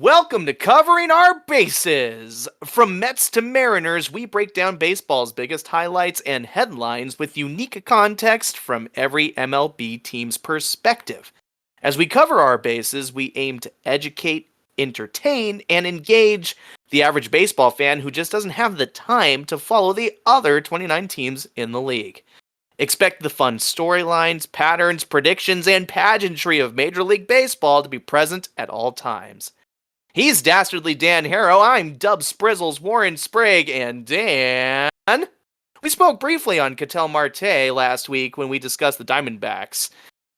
Welcome to Covering Our Bases. From Mets to Mariners, we break down baseball's biggest highlights and headlines with unique context from every MLB team's perspective. As we cover our bases, we aim to educate, entertain, and engage the average baseball fan who just doesn't have the time to follow the other 29 teams in the league. Expect the fun storylines, patterns, predictions, and pageantry of Major League Baseball to be present at all times. He's Dastardly Dan Harrow, I'm Dub Sprizzles, Warren Sprague, and Dan. We spoke briefly on Ketel Marte last week when we discussed the Diamondbacks.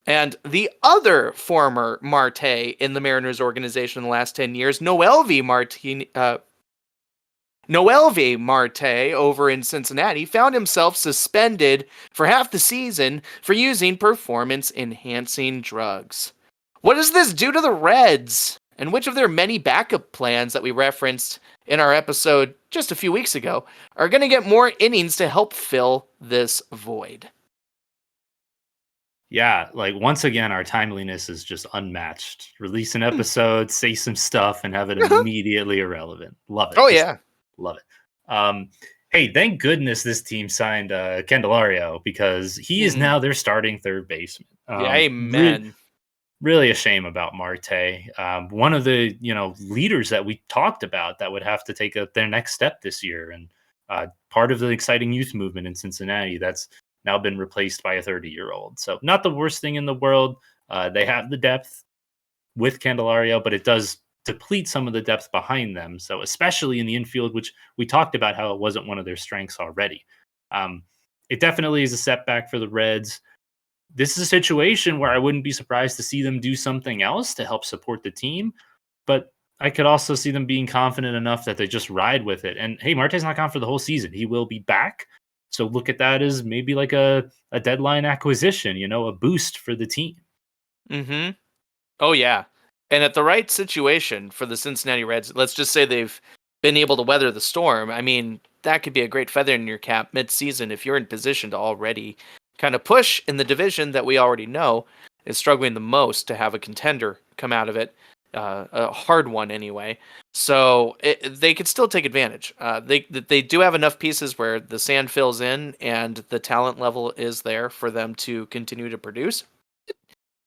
And the other former Marte in the Mariners organization in the last 10 years, Noelvi Marte over in Cincinnati, found himself suspended for half the season for using performance-enhancing drugs. What does this do to the Reds? And which of their many backup plans that we referenced in our episode just a few weeks ago are going to get more innings to help fill this void? Yeah, like once again, our timeliness is just unmatched. Release an episode, say some stuff, and have it immediately irrelevant. Love it. Oh, Just yeah. love it. Hey, thank goodness this team signed Candelario because he is now their starting third baseman. Yeah, amen. Really a shame about Marte. One of the leaders that we talked about that would have to take their next step this year, and part of the exciting youth movement in Cincinnati that's now been replaced by a 30-year-old. So not the worst thing in the world. They have the depth with Candelario, but it does deplete some of the depth behind them. So especially in the infield, which we talked about how it wasn't one of their strengths already. It definitely is a setback for the Reds. This is a situation where I wouldn't be surprised to see them do something else to help support the team, but I could also see them being confident enough that they just ride with it. And hey, Marte's not gone for the whole season. He will be back. So look at that as maybe like a deadline acquisition, a boost for the team. Mm-hmm. Oh, yeah. And at the right situation for the Cincinnati Reds, let's just say they've been able to weather the storm. I mean, that could be a great feather in your cap mid-season if you're in position to already kind of push in the division that we already know is struggling the most to have a contender come out of it, a hard one anyway. So they could still take advantage. They do have enough pieces where the sand fills in and the talent level is there for them to continue to produce.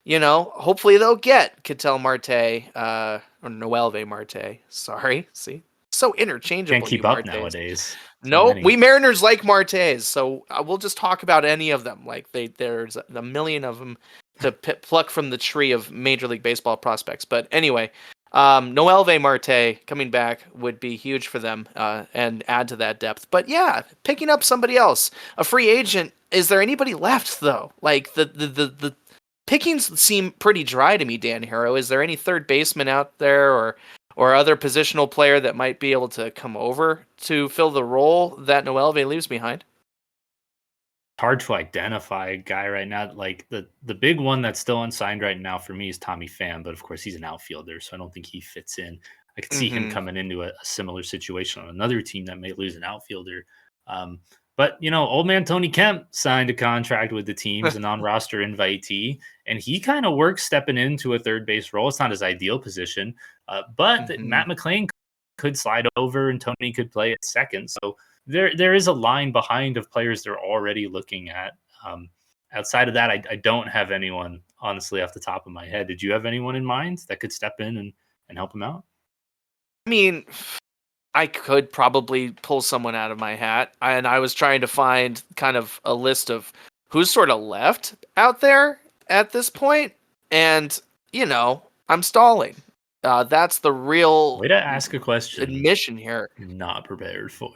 Hopefully they'll get Ketel Marte, or Noelve Marte. Sorry, see? So interchangeable. Can't keep up nowadays. No, we Mariners like Martes, so we'll just talk about any of them. Like there's a million of them to pluck from the tree of Major League Baseball prospects. But anyway, Noelve Marte coming back would be huge for them and add to that depth. But yeah, picking up somebody else, a free agent. Is there anybody left though? Like the pickings seem pretty dry to me, Dan Harrow. Is there any third baseman out there or other positional player that might be able to come over to fill the role that Noelve leaves behind? Hard to identify a guy right now. Like the big one that's still unsigned right now for me is Tommy Pham, but of course he's an outfielder, so I don't think he fits in. I could see him coming into a similar situation on another team that may lose an outfielder. But old man Tony Kemp signed a contract with the team as a non-roster invitee, and he kind of works stepping into a third base role. It's not his ideal position, but Matt McClain could slide over and Tony could play at second. So there is a line behind of players they're already looking at. Outside of that, I don't have anyone, honestly, off the top of my head. Did you have anyone in mind that could step in and help him out? I mean, I could probably pull someone out of my hat, and I was trying to find kind of a list of who's sort of left out there at this point, and I'm stalling. That's the real way to ask a question. Admission here. Not prepared for.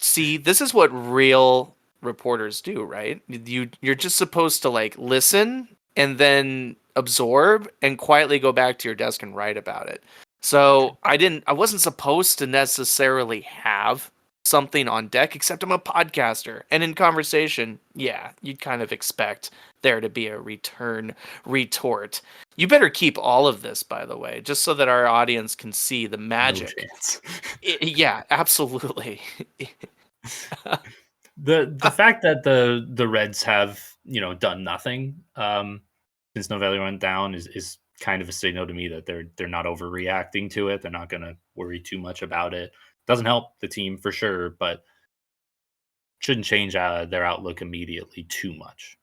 See, this is what real reporters do, right? You're just supposed to listen and then absorb and quietly go back to your desk and write about it. So I wasn't supposed to necessarily have something on deck, except I'm a podcaster. And in conversation, yeah, you'd kind of expect there to be a return retort. You better keep all of this, by the way, just so that our audience can see the magic. No chance. Yeah, absolutely. The fact that the Reds have done nothing since Novelli went down is kind of a signal to me that they're not overreacting to it. They're not going to worry too much about it. Doesn't help the team for sure, but shouldn't change their outlook immediately too much.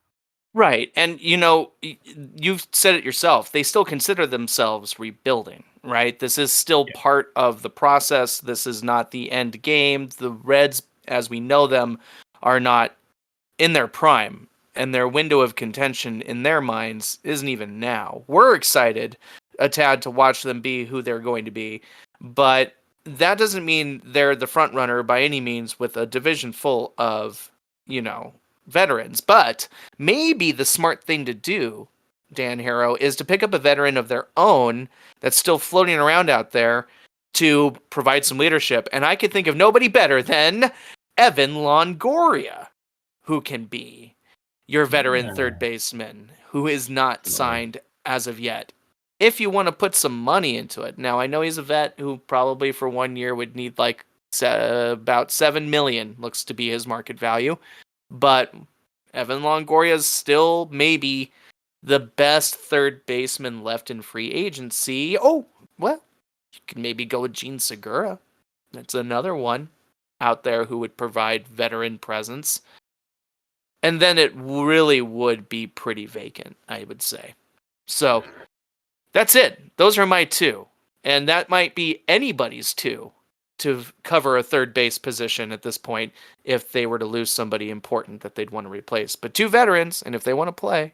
Right. And, you've said it yourself. They still consider themselves rebuilding, right? This is still Yeah. part of the process. This is not the end game. The Reds, as we know them, are not in their prime, and their window of contention in their minds isn't even now. We're excited a tad to watch them be who they're going to be, but that doesn't mean they're the front runner by any means with a division full of, veterans. But maybe the smart thing to do, Dan Harrow, is to pick up a veteran of their own that's still floating around out there to provide some leadership. And I could think of nobody better than Evan Longoria, who can be your veteran third Yeah. baseman who is not Definitely. signed as of yet. If you want to put some money into it. Now, I know he's a vet who probably for 1 year would need like about 7 million, looks to be his market value. But Evan Longoria is still maybe the best third baseman left in free agency. Oh, well, you can maybe go with Gene Segura. That's another one out there who would provide veteran presence. And then it really would be pretty vacant, I would say. So that's it. Those are my two. And that might be anybody's two to cover a third base position at this point if they were to lose somebody important that they'd want to replace. But two veterans, and if they want to play,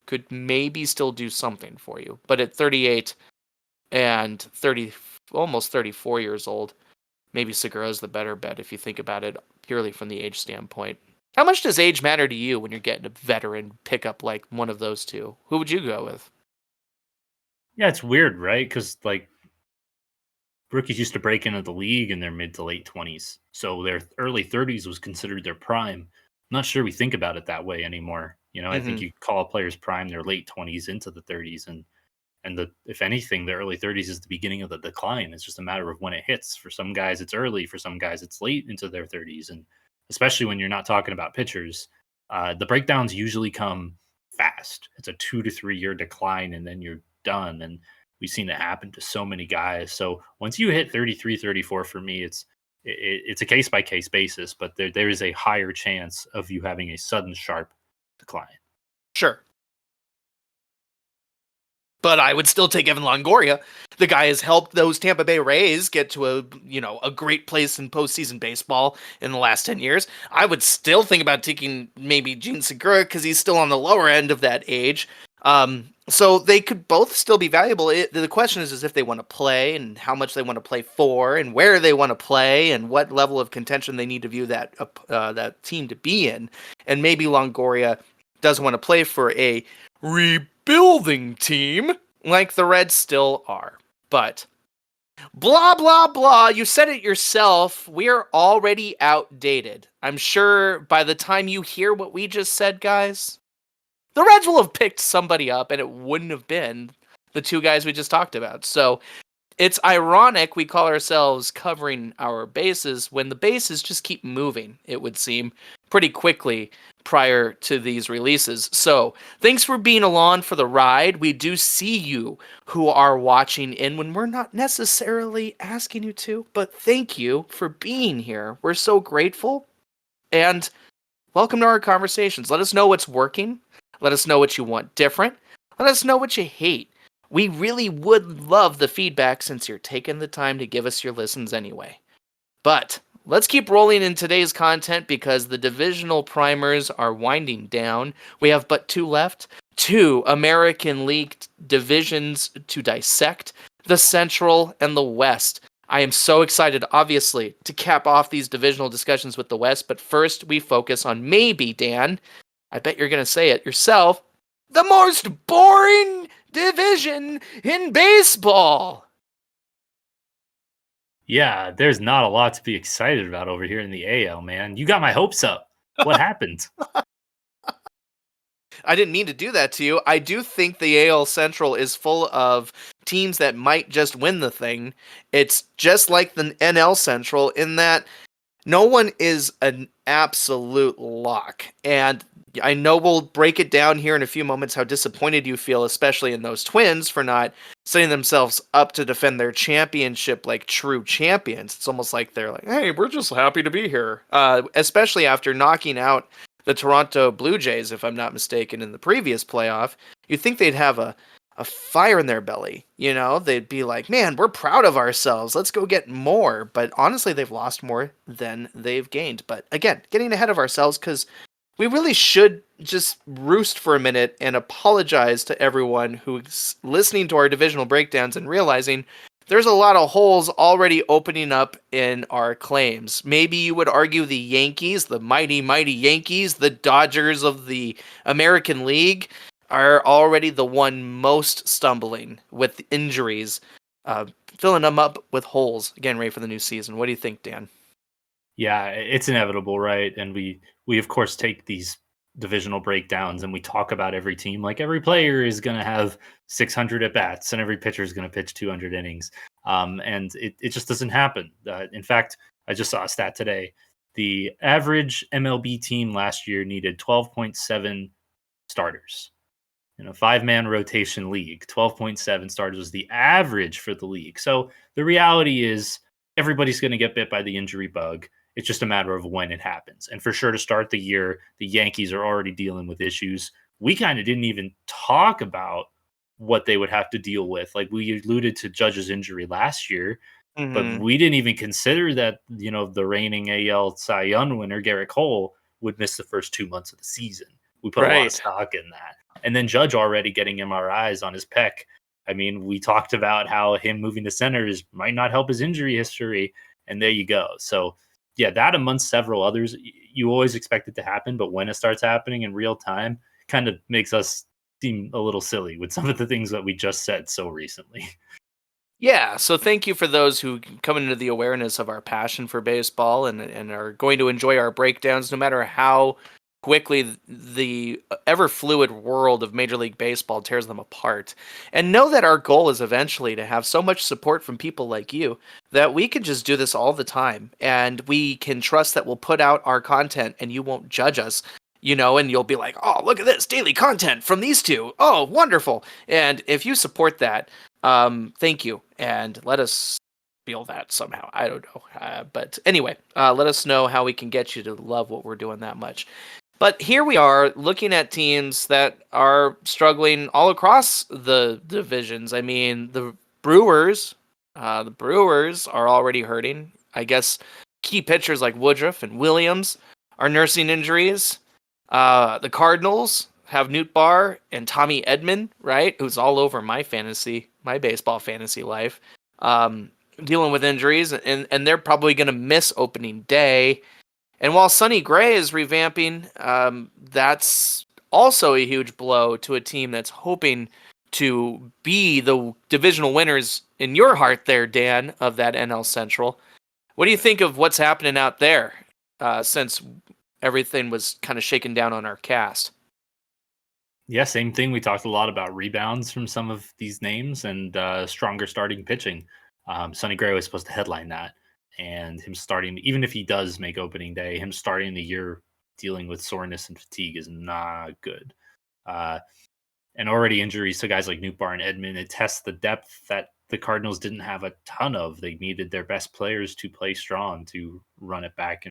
could maybe still do something for you. But at 38 and 30, almost 34 years old, maybe Segura's the better bet if you think about it purely from the age standpoint. How much does age matter to you when you're getting a veteran pickup like one of those two? Who would you go with? Yeah, it's weird, right? Because like rookies used to break into the league in their mid to late 20s. So their early 30s was considered their prime. I'm not sure we think about it that way anymore. I think Mm-hmm. you call a player's prime their late 20s into the 30s, and the if anything, the early 30s is the beginning of the decline. It's just a matter of when it hits. For some guys it's early, for some guys it's late into their 30s, and especially when you're not talking about pitchers, the breakdowns usually come fast. It's a 2 to 3 year decline and then you're done, and we've seen it happen to so many guys. So once you hit 33, 34, for me, it's a case by case basis, but there is a higher chance of you having a sudden sharp decline. Sure. But I would still take Evan Longoria. The guy has helped those Tampa Bay Rays get to a great place in postseason baseball in the last 10 years. I would still think about taking maybe Gene Segura because he's still on the lower end of that age. So they could both still be valuable. The question is if they want to play and how much they want to play for and where they want to play and what level of contention they need to view that team to be in. And maybe Longoria doesn't want to play for a rebuilding team like the Reds still are. But blah, blah, blah. You said it yourself. We're already outdated. I'm sure by the time you hear what we just said, guys, the Reds will have picked somebody up and it wouldn't have been the two guys we just talked about. So it's ironic we call ourselves covering our bases when the bases just keep moving, it would seem, pretty quickly prior to these releases. So thanks for being along for the ride. We do see you who are watching in when we're not necessarily asking you to, but thank you for being here. We're so grateful. And welcome to our conversations. Let us know what's working. Let us know what you want different. Let us know what you hate. We really would love the feedback since you're taking the time to give us your listens anyway. But let's keep rolling in today's content because the divisional primers are winding down. We have but two left. Two American League divisions to dissect, the Central and the West. I am so excited, obviously, to cap off these divisional discussions with the West, but first we focus on maybe, Dan, I bet you're going to say it yourself, the most boring division in baseball. Yeah, there's not a lot to be excited about over here in the AL, man. You got my hopes up. What happened? I didn't mean to do that to you. I do think the AL Central is full of teams that might just win the thing. It's just like the NL Central in that No one is an absolute lock. And I know we'll break it down here in a few moments how disappointed you feel, especially in those Twins, for not setting themselves up to defend their championship like true champions. It's almost like they're like, hey, we're just happy to be here. Especially after knocking out the Toronto Blue Jays, if I'm not mistaken, in the previous playoff. You'd think they'd have a fire in their belly. You know, they'd be like, man, we're proud of ourselves. Let's go get more. But honestly, they've lost more than they've gained. But again, getting ahead of ourselves because we really should just roost for a minute and apologize to everyone who's listening to our divisional breakdowns and realizing there's a lot of holes already opening up in our claims. Maybe you would argue the Yankees, the mighty, mighty Yankees, the Dodgers of the American League, are already the one most stumbling with injuries, uh, filling them up with holes. Again, ready for the new season. What do you think, Dan? Yeah, it's inevitable, right? And we of course take these divisional breakdowns and we talk about every team like every player is going to have 600 at bats and every pitcher is going to pitch 200 innings. And it just doesn't happen. In fact, I just saw a stat today. The average MLB team last year needed 12.7 starters in a 5-man rotation league. 12.7 starters was the average for the league. So the reality is everybody's going to get bit by the injury bug. It's just a matter of when it happens. And for sure, to start the year, the Yankees are already dealing with issues. We kind of didn't even talk about what they would have to deal with. Like, we alluded to Judge's injury last year, but Mm-hmm. we didn't even consider that, the reigning AL Cy Young winner, Garrett Cole, would miss the first 2 months of the season. We put a lot of Right. stock in that. And then Judge already getting MRIs on his pec. I mean, we talked about how him moving to centers might not help his injury history. And there you go. So, yeah, that amongst several others, you always expect it to happen. But when it starts happening in real time, kind of makes us seem a little silly with some of the things that we just said so recently. Yeah, so thank you for those who come into the awareness of our passion for baseball and are going to enjoy our breakdowns no matter how quickly the ever fluid world of Major League Baseball tears them apart. And know that our goal is eventually to have so much support from people like you that we can just do this all the time and we can trust that we'll put out our content and you won't judge us. You know, and you'll be like, oh, look at this daily content from these two. Oh, wonderful. And if you support that, thank you, and let us feel that somehow. I don't know, but anyway, let us know how we can get you to love what we're doing that much. But here we are looking at teams that are struggling all across the divisions. I mean, the Brewers are already hurting. I guess key pitchers like Woodruff and Williams are nursing injuries. The Cardinals have Newt Barr and Tommy Edman, right? Who's all over my baseball fantasy life, dealing with injuries, and they're probably going to miss opening day. And while Sonny Gray is revamping, that's also a huge blow to a team that's hoping to be the divisional winners in your heart there, Dan, of that NL Central. What do you think of what's happening out there since everything was kind of shaken down on our cast? Yeah, same thing. We talked a lot about rebounds from some of these names and stronger starting pitching. Sonny Gray was supposed to headline that, and him starting, even if he does make opening day, him starting the year dealing with soreness and fatigue is not good. Uh, and already injuries to guys like Newbar and Edmund, it tests the depth that the Cardinals didn't have a ton of. They needed their best players to play strong to run it back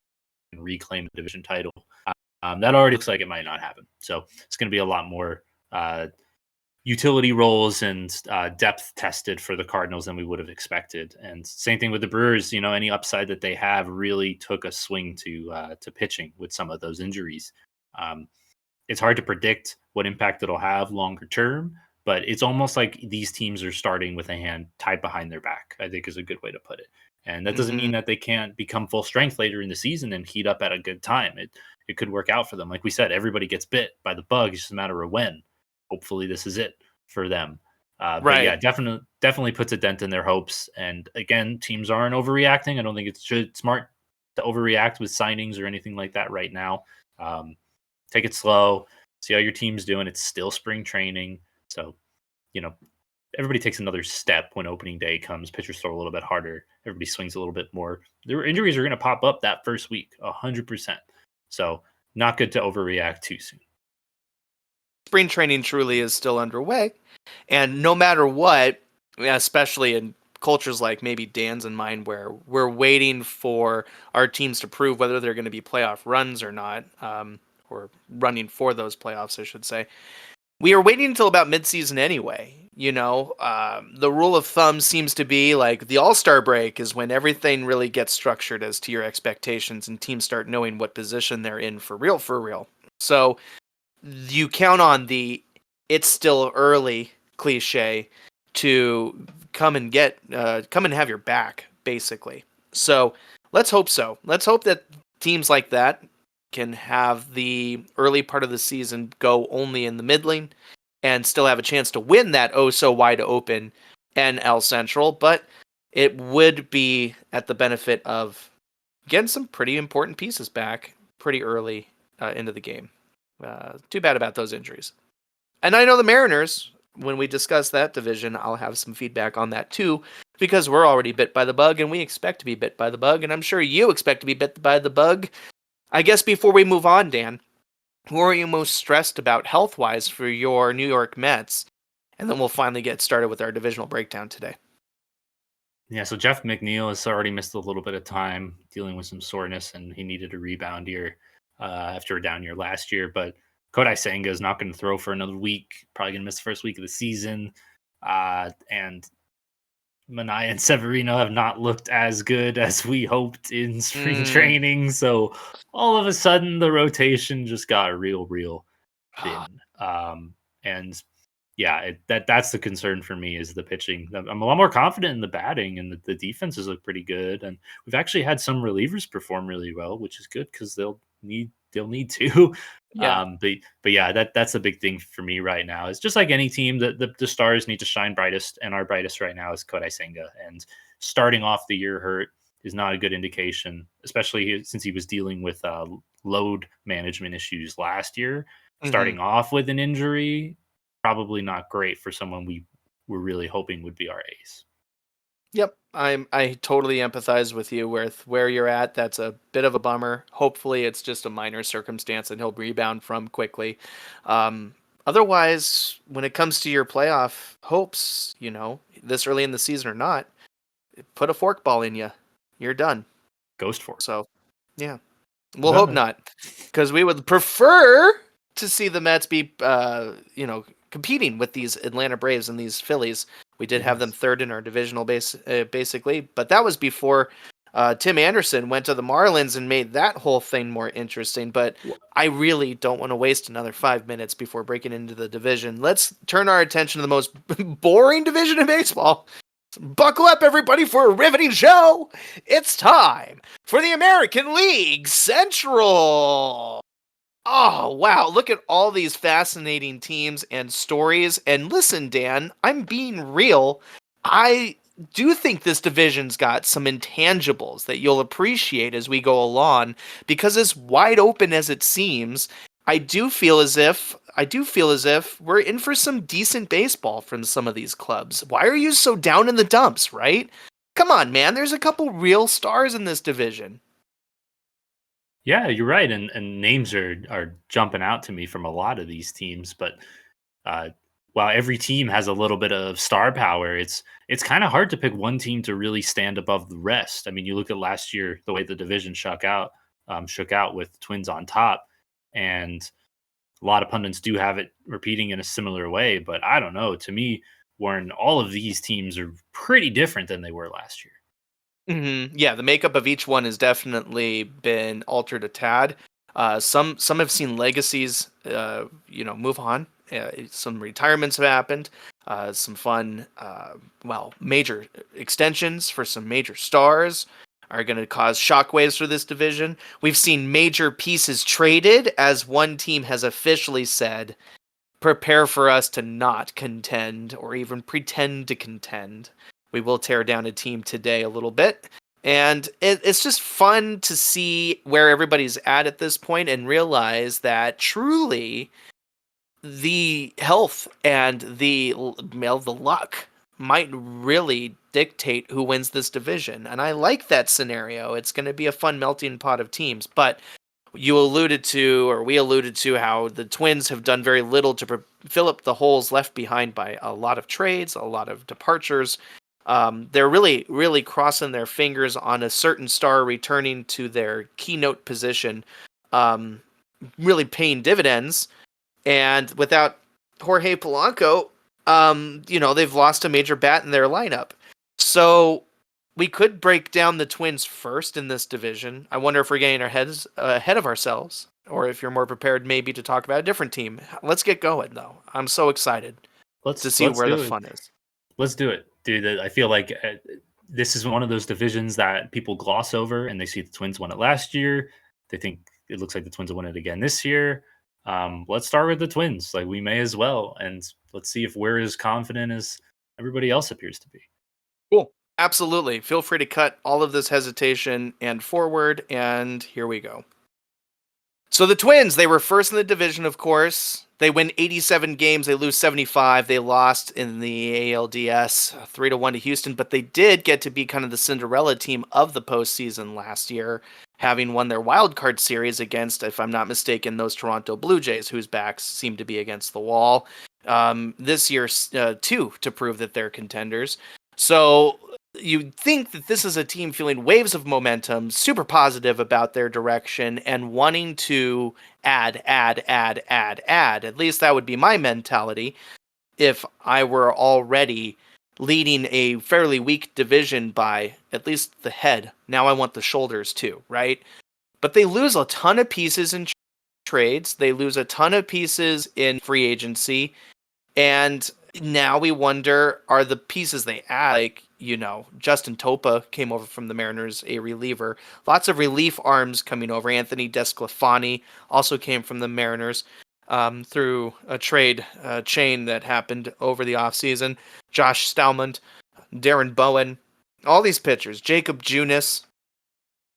and reclaim the division title. That already looks like it might not happen. So it's going to be a lot more uh, utility roles and depth tested for the Cardinals than we would have expected. And same thing with the Brewers. Any upside that they have really took a swing to pitching with some of those injuries. Um, it's hard to predict what impact it'll have longer term, but it's almost like these teams are starting with a hand tied behind their back, I think is a good way to put it. And that doesn't Mm-hmm. mean that they can't become full strength later in the season and heat up at a good time. It could work out for them. Like we said, everybody gets bit by the bug. It's just a matter of when. Hopefully this is it for them. But yeah, Right. definitely puts a dent in their hopes. And again, teams aren't overreacting. I don't think it's smart to overreact with signings or anything like that right now. Um, Take it slow, see how your team's doing. It's still spring training. So, you know, everybody takes another step when opening day comes. Pitchers throw a little bit harder. Everybody swings a little bit more. Their injuries are going to pop up that first week, 100%. So not good to overreact too soon. Spring training truly is still underway, and no matter what, especially in cultures like maybe Dan's and mine, where we're waiting for our teams to prove whether they're going to be playoff runs or not, or running for those playoffs, I should say. We are waiting until about midseason anyway. The rule of thumb seems to be like the All-Star break is when everything really gets structured as to your expectations and teams start knowing what position they're in for real, for real. So you count on the "it's still early" cliche to come and have your back, basically. So let's hope so. Let's hope that teams like that can have the early part of the season go only in the middling and still have a chance to win that oh so wide open NL Central, but it would be at the benefit of getting some pretty important pieces back pretty early into the game. Too bad about those injuries. And I know the Mariners, when we discuss that division, I'll have some feedback on that too, because we're already bit by the bug and we expect to be bit by the bug, and I'm sure you expect to be bit by the bug. I guess before we move on, Dan, who are you most stressed about health-wise for your New York Mets? And then we'll finally get started with our divisional breakdown today. Yeah, so Jeff McNeil has already missed a little bit of time dealing with some soreness, and he needed a rebound year after a down year last year. But Kodai Senga is not going to throw for another week, probably going to miss the first week of the season. And Manaya and Severino have not looked as good as we hoped in spring training. So all of a sudden, the rotation just got real thin. And yeah, that's the concern for me is the pitching. I'm a lot more confident in the batting, and the defenses look pretty good. And we've actually had some relievers perform really well, which is good because they'll need to. Yeah. But yeah, that's a big thing for me right now. It's just like any team, the stars need to shine brightest, and our brightest right now is Kodai Senga. And starting off the year hurt is not a good indication, especially since he was dealing with load management issues last year. Starting off with an injury, probably not great for someone we were really hoping would be our ace. Yep, I totally empathize with you with where you're at. That's a bit of a bummer. Hopefully, it's just a minor circumstance and he'll rebound from quickly. Otherwise, when it comes to your playoff hopes, this early in the season or not, put a forkball in you. You're done. Ghost fork. So, yeah, we'll hope not, because we would prefer to see the Mets be, competing with these Atlanta Braves and these Phillies. We did have them third in our divisional base, basically, but that was before Tim Anderson went to the Marlins and made that whole thing more interesting. But I really don't want to waste another 5 minutes before breaking into the division. Let's turn our attention to the most boring division in baseball. Buckle up, everybody, for a riveting show. It's time for the American League Central. Oh, wow. Look at all these fascinating teams and stories. And listen, Dan, I'm being real. I do think this division's got some intangibles that you'll appreciate as we go along, because as wide open as it seems, I do feel as if we're in for some decent baseball from some of these clubs. Why are you so down in the dumps, right? Come on, man. There's a couple real stars in this division. Yeah, you're right, and names are jumping out to me from a lot of these teams. But while every team has a little bit of star power, it's kind of hard to pick one team to really stand above the rest. I mean, you look at last year, the way the division shook out with Twins on top, and a lot of pundits do have it repeating in a similar way. But I don't know. To me, Warren, all of these teams are pretty different than they were last year. Yeah, the makeup of each one has definitely been altered a tad. Some have seen legacies, move on. Some retirements have happened. Some fun, major extensions for some major stars are going to cause shockwaves for this division. We've seen major pieces traded, as one team has officially said, prepare for us to not contend or even pretend to contend. We will tear down a team today a little bit. And it's just fun to see where everybody's at this point and realize that truly the health and the luck might really dictate who wins this division. And I like that scenario. It's going to be a fun melting pot of teams. But you alluded to, or we alluded to, how the Twins have done very little to fill up the holes left behind by a lot of trades, a lot of departures. They're really, really crossing their fingers on a certain star returning to their keynote position, really paying dividends. And without Jorge Polanco, they've lost a major bat in their lineup. So we could break down the Twins first in this division. I wonder if we're getting our heads ahead of ourselves, or if you're more prepared maybe to talk about a different team. Let's get going, though. I'm so excited to see Let's where the do it. fun is. Let's do it, dude. I feel like this is one of those divisions that people gloss over, and they see the Twins won it last year. They think it looks like the Twins will win it again this year. Let's start with the Twins. Like, we may as well, and let's see if we're as confident as everybody else appears to be. Cool. Absolutely. Feel free to cut all of this hesitation and forward, and here we go. So the Twins, they were first in the division, of course. They win 87 games, they lose 75. They lost in the ALDS 3-1 to Houston, but they did get to be kind of the Cinderella team of the postseason last year, having won their wild card series against, if I'm not mistaken, those Toronto Blue Jays, whose backs seem to be against the wall. This year, too, to prove that they're contenders. So you'd think that this is a team feeling waves of momentum, super positive about their direction, and wanting to add. At least that would be my mentality if I were already leading a fairly weak division by at least the head. Now I want the shoulders too, right? But they lose a ton of pieces in trades. They lose a ton of pieces in free agency. And now we wonder, are the pieces they add, like, Justin Topa came over from the Mariners, a reliever. Lots of relief arms coming over. Anthony Desclafani also came from the Mariners through a trade chain that happened over the offseason. Josh Stalmont, Darren Bowen, all these pitchers. Jacob Junis,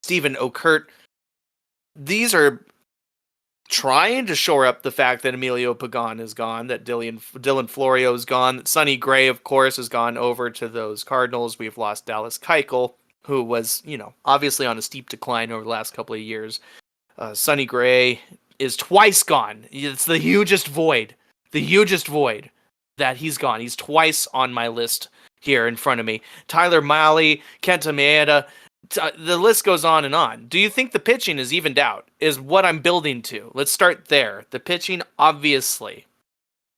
Stephen Okert. These are trying to shore up the fact that Emilio Pagan is gone, that Dylan Florio is gone, that Sonny Gray, of course, has gone over to those Cardinals. We've lost Dallas Keuchel, who was, obviously on a steep decline over the last couple of years. Sonny Gray is twice gone. It's the hugest void that he's gone. He's twice on my list here in front of me. Tyler Mahle, Kenta Maeda, the list goes on and on. Do you think the pitching is evened out? Is what I'm building to. Let's start there. The pitching, obviously,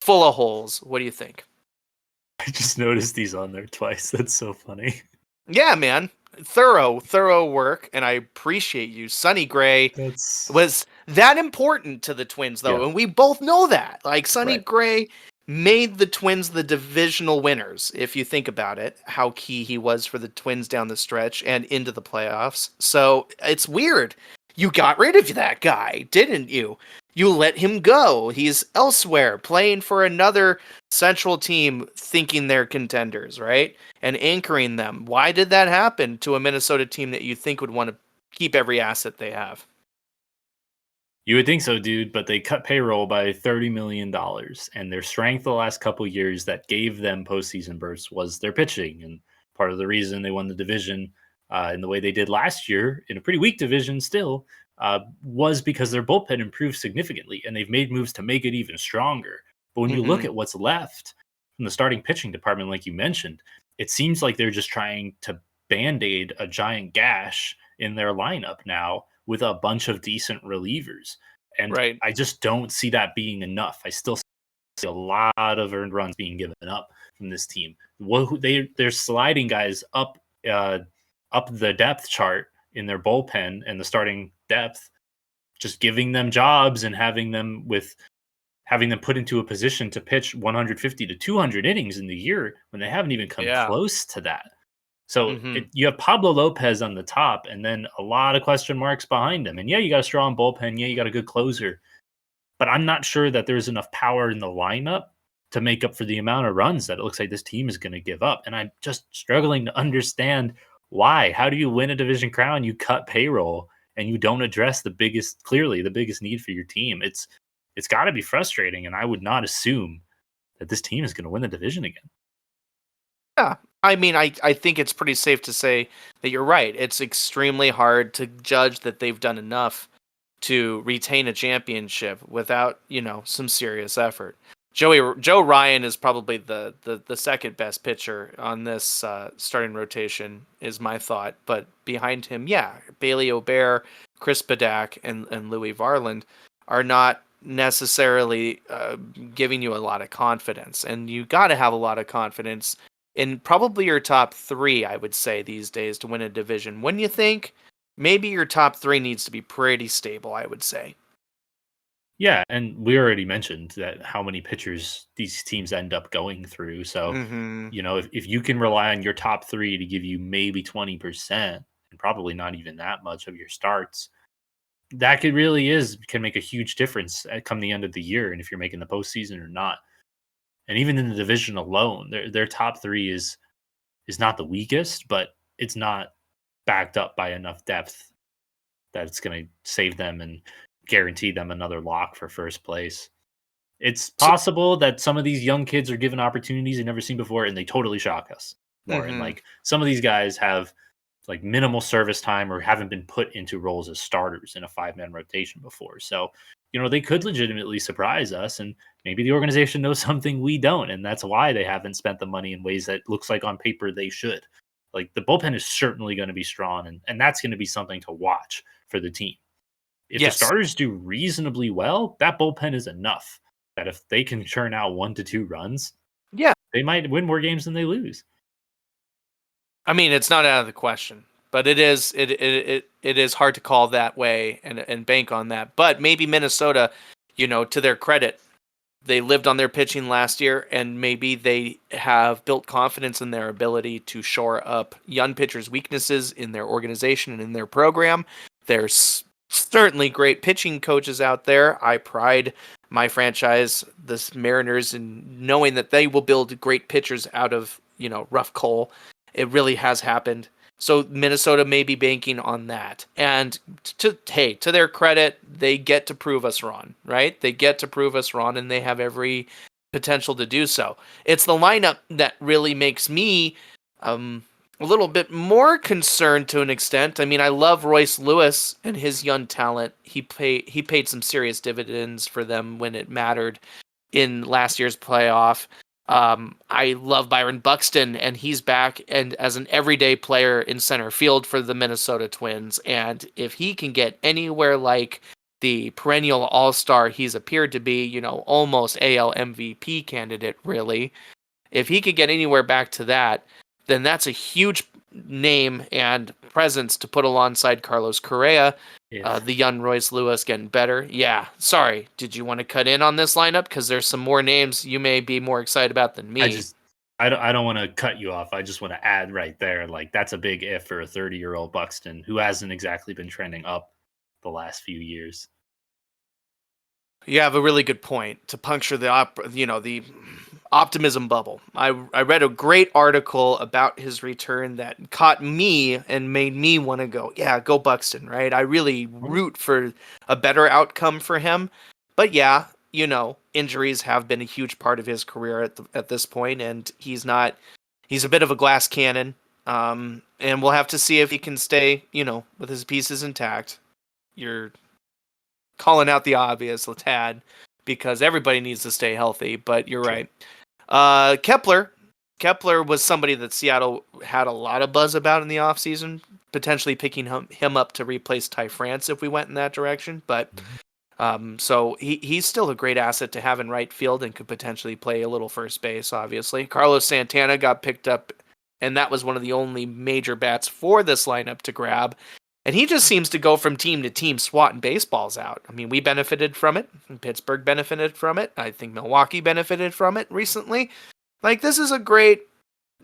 full of holes. What do you think? I just noticed these on there twice. That's so funny. Yeah, man. Thorough work, and I appreciate you. Sonny Gray was that important to the Twins, though, Yeah. and we both know that. Like, Sonny Right. Gray made the Twins the divisional winners, if you think about it, how key he was for the Twins down the stretch and into the playoffs. So it's weird. You got rid of that guy, didn't you? You let him go. He's elsewhere, playing for another Central team, thinking they're contenders, right? And anchoring them. Why did that happen to a Minnesota team that you think would want to keep every asset they have? You would think so, dude, but they cut payroll by $30 million. And their strength the last couple years that gave them postseason bursts was their pitching. And part of the reason they won the division in the way they did last year, in a pretty weak division still, was because their bullpen improved significantly. And they've made moves to make it even stronger. But when you look at what's left from the starting pitching department, like you mentioned, it seems like they're just trying to band-aid a giant gash in their lineup now with a bunch of decent relievers. And Right. I just don't see that being enough. I still see a lot of earned runs being given up from this team. They're sliding guys up the depth chart in their bullpen and the starting depth, just giving them jobs and having them put into a position to pitch 150 to 200 innings in the year when they haven't even come close to that. So you have Pablo Lopez on the top and then a lot of question marks behind him. And yeah, you got a strong bullpen. Yeah, you got a good closer. But I'm not sure that there's enough power in the lineup to make up for the amount of runs that it looks like this team is going to give up. And I'm just struggling to understand why. How do you win a division crown? You cut payroll and you don't address the biggest need for your team. it's got to be frustrating. And I would not assume that this team is going to win the division again. Yeah. I mean, I think it's pretty safe to say that you're right. It's extremely hard to judge that they've done enough to retain a championship without, some serious effort. Joe Ryan is probably the second best pitcher on this starting rotation, is my thought. But behind him, yeah, Bailey O'Bear, Chris Badak, and Louis Varland are not necessarily giving you a lot of confidence. And you got to have a lot of confidence in probably your top three, I would say, these days to win a division. When you think maybe your top three needs to be pretty stable, I would say. Yeah, and we already mentioned that how many pitchers these teams end up going through. So, Mm-hmm. if you can rely on your top three to give you maybe 20% and probably not even that much of your starts, that can make a huge difference at come the end of the year and if you're making the postseason or not. And even in the division alone, their top three is not the weakest, but it's not backed up by enough depth that it's going to save them and guarantee them another lock for first place. It's So, possible that some of these young kids are given opportunities they've never seen before and they totally shock us more. And mm-hmm. like some of these guys have like minimal service time or haven't been put into roles as starters in a 5-man rotation before. So, they could legitimately surprise us and maybe the organization knows something we don't. And that's why they haven't spent the money in ways that looks like on paper they should. Like the bullpen is certainly going to be strong and that's going to be something to watch for the team. If the Yes. starters do reasonably well, that bullpen is enough that if they can churn out 1 to 2 runs, Yeah. they might win more games than they lose. I mean, it's not out of the question, but it is hard to call that way and bank on that. But maybe Minnesota, to their credit, they lived on their pitching last year, and maybe they have built confidence in their ability to shore up young pitchers' weaknesses in their organization and in their program. There's certainly great pitching coaches out there. I pride my franchise, the Mariners, in knowing that they will build great pitchers out of, rough coal. It really has happened. So Minnesota may be banking on that. And to their credit, they get to prove us wrong, right? They get to prove us wrong, and they have every potential to do so. It's the lineup that really makes me a little bit more concerned to an extent. I mean, I love Royce Lewis and his young talent. He paid some serious dividends for them when it mattered in last year's playoff. I love Byron Buxton, and he's back and as an everyday player in center field for the Minnesota Twins. And if he can get anywhere like the perennial all-star he's appeared to be, almost AL MVP candidate, really, if he could get anywhere back to that, then that's a huge name and presence to put alongside Carlos Correa. If The young Royce Lewis getting better. Yeah, sorry. Did you want to cut in on this lineup? Because there's some more names you may be more excited about than I me. just I don't want to cut you off. I just want to add right there, like that's a big if for a 30-year-old Buxton who hasn't exactly been trending up the last few years. You have a really good point to puncture the optimism bubble. I read a great article about his return that caught me and made me want to go, yeah, go Buxton, right? I really root for a better outcome for him. But yeah, injuries have been a huge part of his career at this point, and he's a bit of a glass cannon. And we'll have to see if he can stay, with his pieces intact. You're calling out the obvious, Latad, because everybody needs to stay healthy, but you're Sure. right. Kepler was somebody that Seattle had a lot of buzz about in the offseason, potentially picking him up to replace Ty France if we went in that direction. But so he's still a great asset to have in right field and could potentially play a little first base, obviously. Carlos Santana got picked up, and that was one of the only major bats for this lineup to grab. And he just seems to go from team to team swatting baseballs out. I mean, we benefited from it. Pittsburgh benefited from it. I think Milwaukee benefited from it recently. Like, this is a great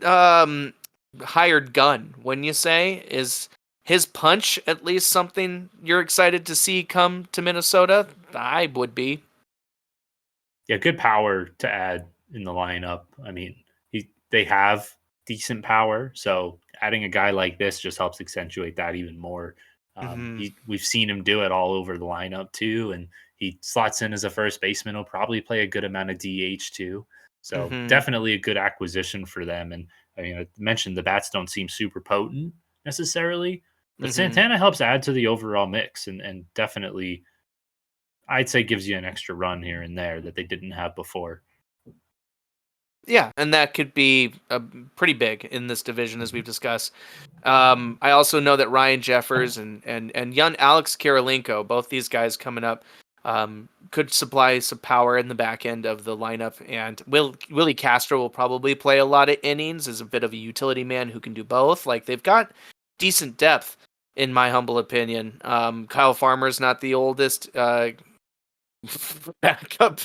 hired gun, wouldn't you say? Is his punch at least something you're excited to see come to Minnesota? I would be. Yeah, good power to add in the lineup. I mean, they have decent power, so adding a guy like this just helps accentuate that even more. Mm-hmm. We've seen him do it all over the lineup too, and He slots in as a first baseman. He'll probably play a good amount of DH too. So Mm-hmm. definitely a good acquisition for them. And I mean, I mentioned the bats don't seem super potent necessarily, but Mm-hmm. Santana helps add to the overall mix and definitely I'd say gives you an extra run here and there that they didn't have before. Yeah, and that could be pretty big in this division, as Mhm. we've discussed. I also know that Ryan Jeffers and young Alex Karolinko, both these guys coming up, could supply some power in the back end of the lineup. And Willie Castro will probably play a lot of innings as a bit of a utility man who can do both. Like, they've got decent depth, in my humble opinion. Kyle Farmer's not the oldest backup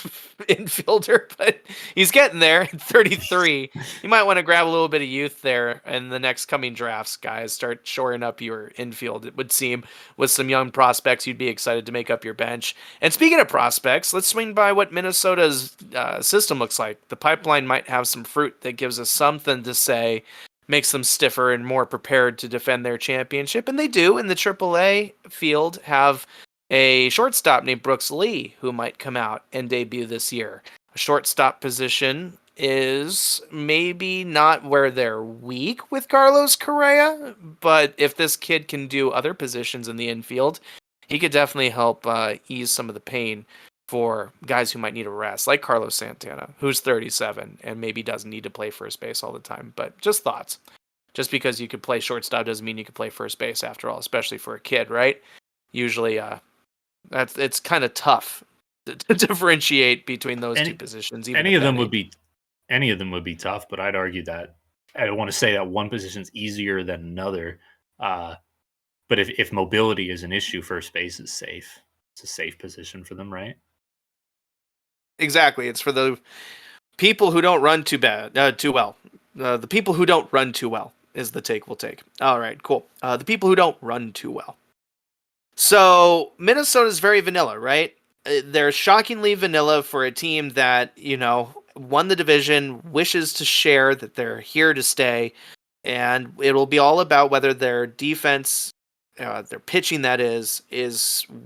infielder, but he's getting there at 33. You might want to grab a little bit of youth there in the next coming drafts, guys. Start shoring up your infield, it would seem, with some young prospects. You'd be excited to make up your bench. And speaking of prospects, let's swing by what Minnesota's system looks like. The pipeline might have some fruit that gives us something to say, makes them stiffer and more prepared to defend their championship. And they do in the AAA field have a shortstop named Brooks Lee, who might come out and debut this year. A shortstop position is maybe not where they're weak with Carlos Correa, but if this kid can do other positions in the infield, he could definitely help ease some of the pain for guys who might need a rest, like Carlos Santana, who's 37 and maybe doesn't need to play first base all the time. But just thoughts. Just because you could play shortstop doesn't mean you could play first base after all, especially for a kid, right? Usually, it's kind of tough to differentiate between those two Any positions, even any at of that them would age. be any of them would be tough, but I'd argue that I don't want to say that one position's easier than another. Uh, but if mobility is an issue, first base is safe. It's a safe position for them, right? Exactly, it's for the people who don't run too well. The people who don't run too well is the take we'll take. All right, cool. The people who don't run too well. So Minnesota's very vanilla, right? They're shockingly vanilla for a team that won the division, wishes to share, that they're here to stay, and it'll be all about whether their defense, their pitching that is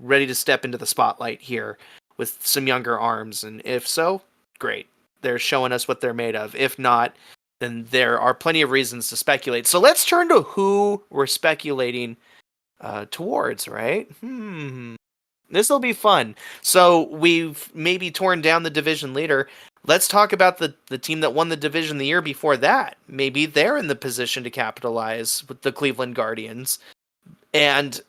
ready to step into the spotlight here with some younger arms. And if so, great. They're showing us what they're made of. If not, then there are plenty of reasons to speculate. So let's turn to who we're speculating towards, right? This will be fun. So we've maybe torn down the division leader. Let's talk about the team that won the division the year before that. Maybe they're in the position to capitalize with the Cleveland Guardians. And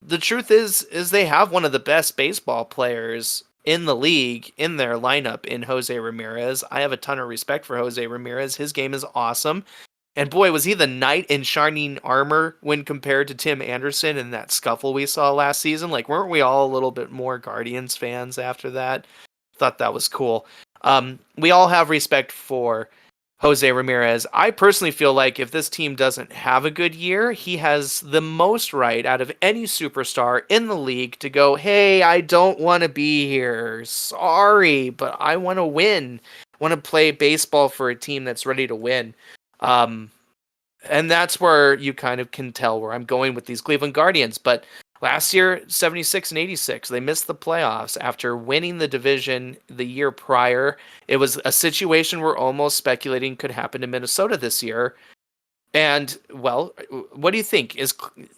the truth is they have one of the best baseball players in the league in their lineup in Jose Ramirez. I have a ton of respect for Jose Ramirez. His game is awesome. And boy, was he the knight in shining armor when compared to Tim Anderson in that scuffle we saw last season. Like, weren't we all a little bit more Guardians fans after that? Thought that was cool. We all have respect for Jose Ramirez. I personally feel like if this team doesn't have a good year, he has the most right out of any superstar in the league to go, hey, I don't want to be here. Sorry, but I want to win. I want to play baseball for a team that's ready to win. Um, and that's where you kind of can tell where I'm going with these Cleveland Guardians. But last year, 76 and 86, they missed the playoffs after winning the division the year prior. It was a situation we're almost speculating could happen to Minnesota this year. And, well, what do you think? Is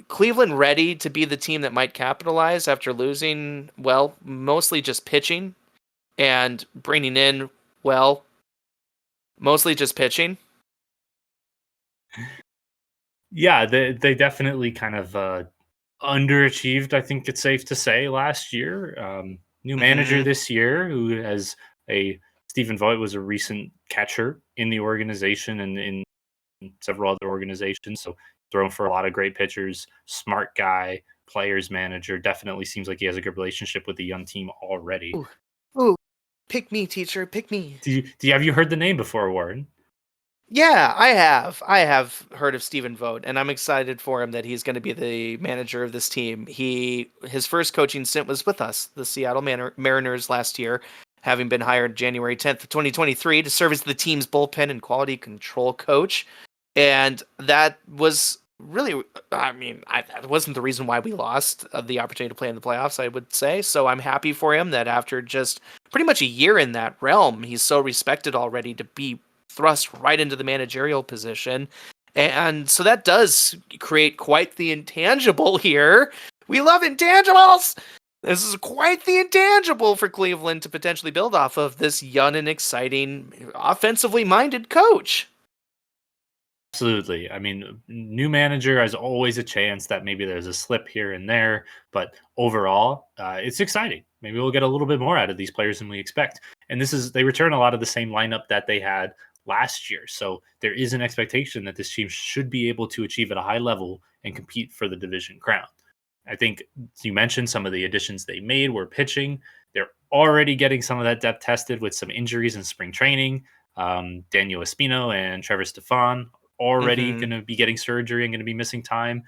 Cleveland ready to be the team that might capitalize after losing, well, mostly just pitching and bringing in, well, mostly just pitching? Yeah, they definitely kind of underachieved. I think it's safe to say last year. New manager Mm-hmm. this year who has a Stephen Vogt was a recent catcher in the organization and in several other organizations. So thrown for a lot of great pitchers, smart guy, players manager. Definitely seems like he has a good relationship with the young team already. Ooh, ooh, pick me, teacher, pick me. Have you heard the name before, Warren? Yeah, I have. I have heard of Stephen Vogt, and I'm excited for him that he's going to be the manager of this team. His first coaching stint was with us, the Seattle Mariners, last year, having been hired January 10th, 2023, to serve as the team's bullpen and quality control coach. And that was really, I mean, that wasn't the reason why we lost the opportunity to play in the playoffs, I would say. So I'm happy for him that after just pretty much a year in that realm, he's so respected already to be thrust right into the managerial position. And so that does create quite the intangible here. We love intangibles. This is quite the intangible for Cleveland to potentially build off of, this young and exciting, offensively minded coach. Absolutely. I mean, new manager has always a chance that maybe there's a slip here and there, but overall, it's exciting. Maybe we'll get a little bit more out of these players than we expect. And they return a lot of the same lineup that they had last year. So there is an expectation that this team should be able to achieve at a high level and compete for the division crown. I think you mentioned some of the additions they made were pitching. They're already getting some of that depth tested with some injuries in spring training. Daniel Espino and Trevor Stefan already Mm-hmm. going to be getting surgery and going to be missing time.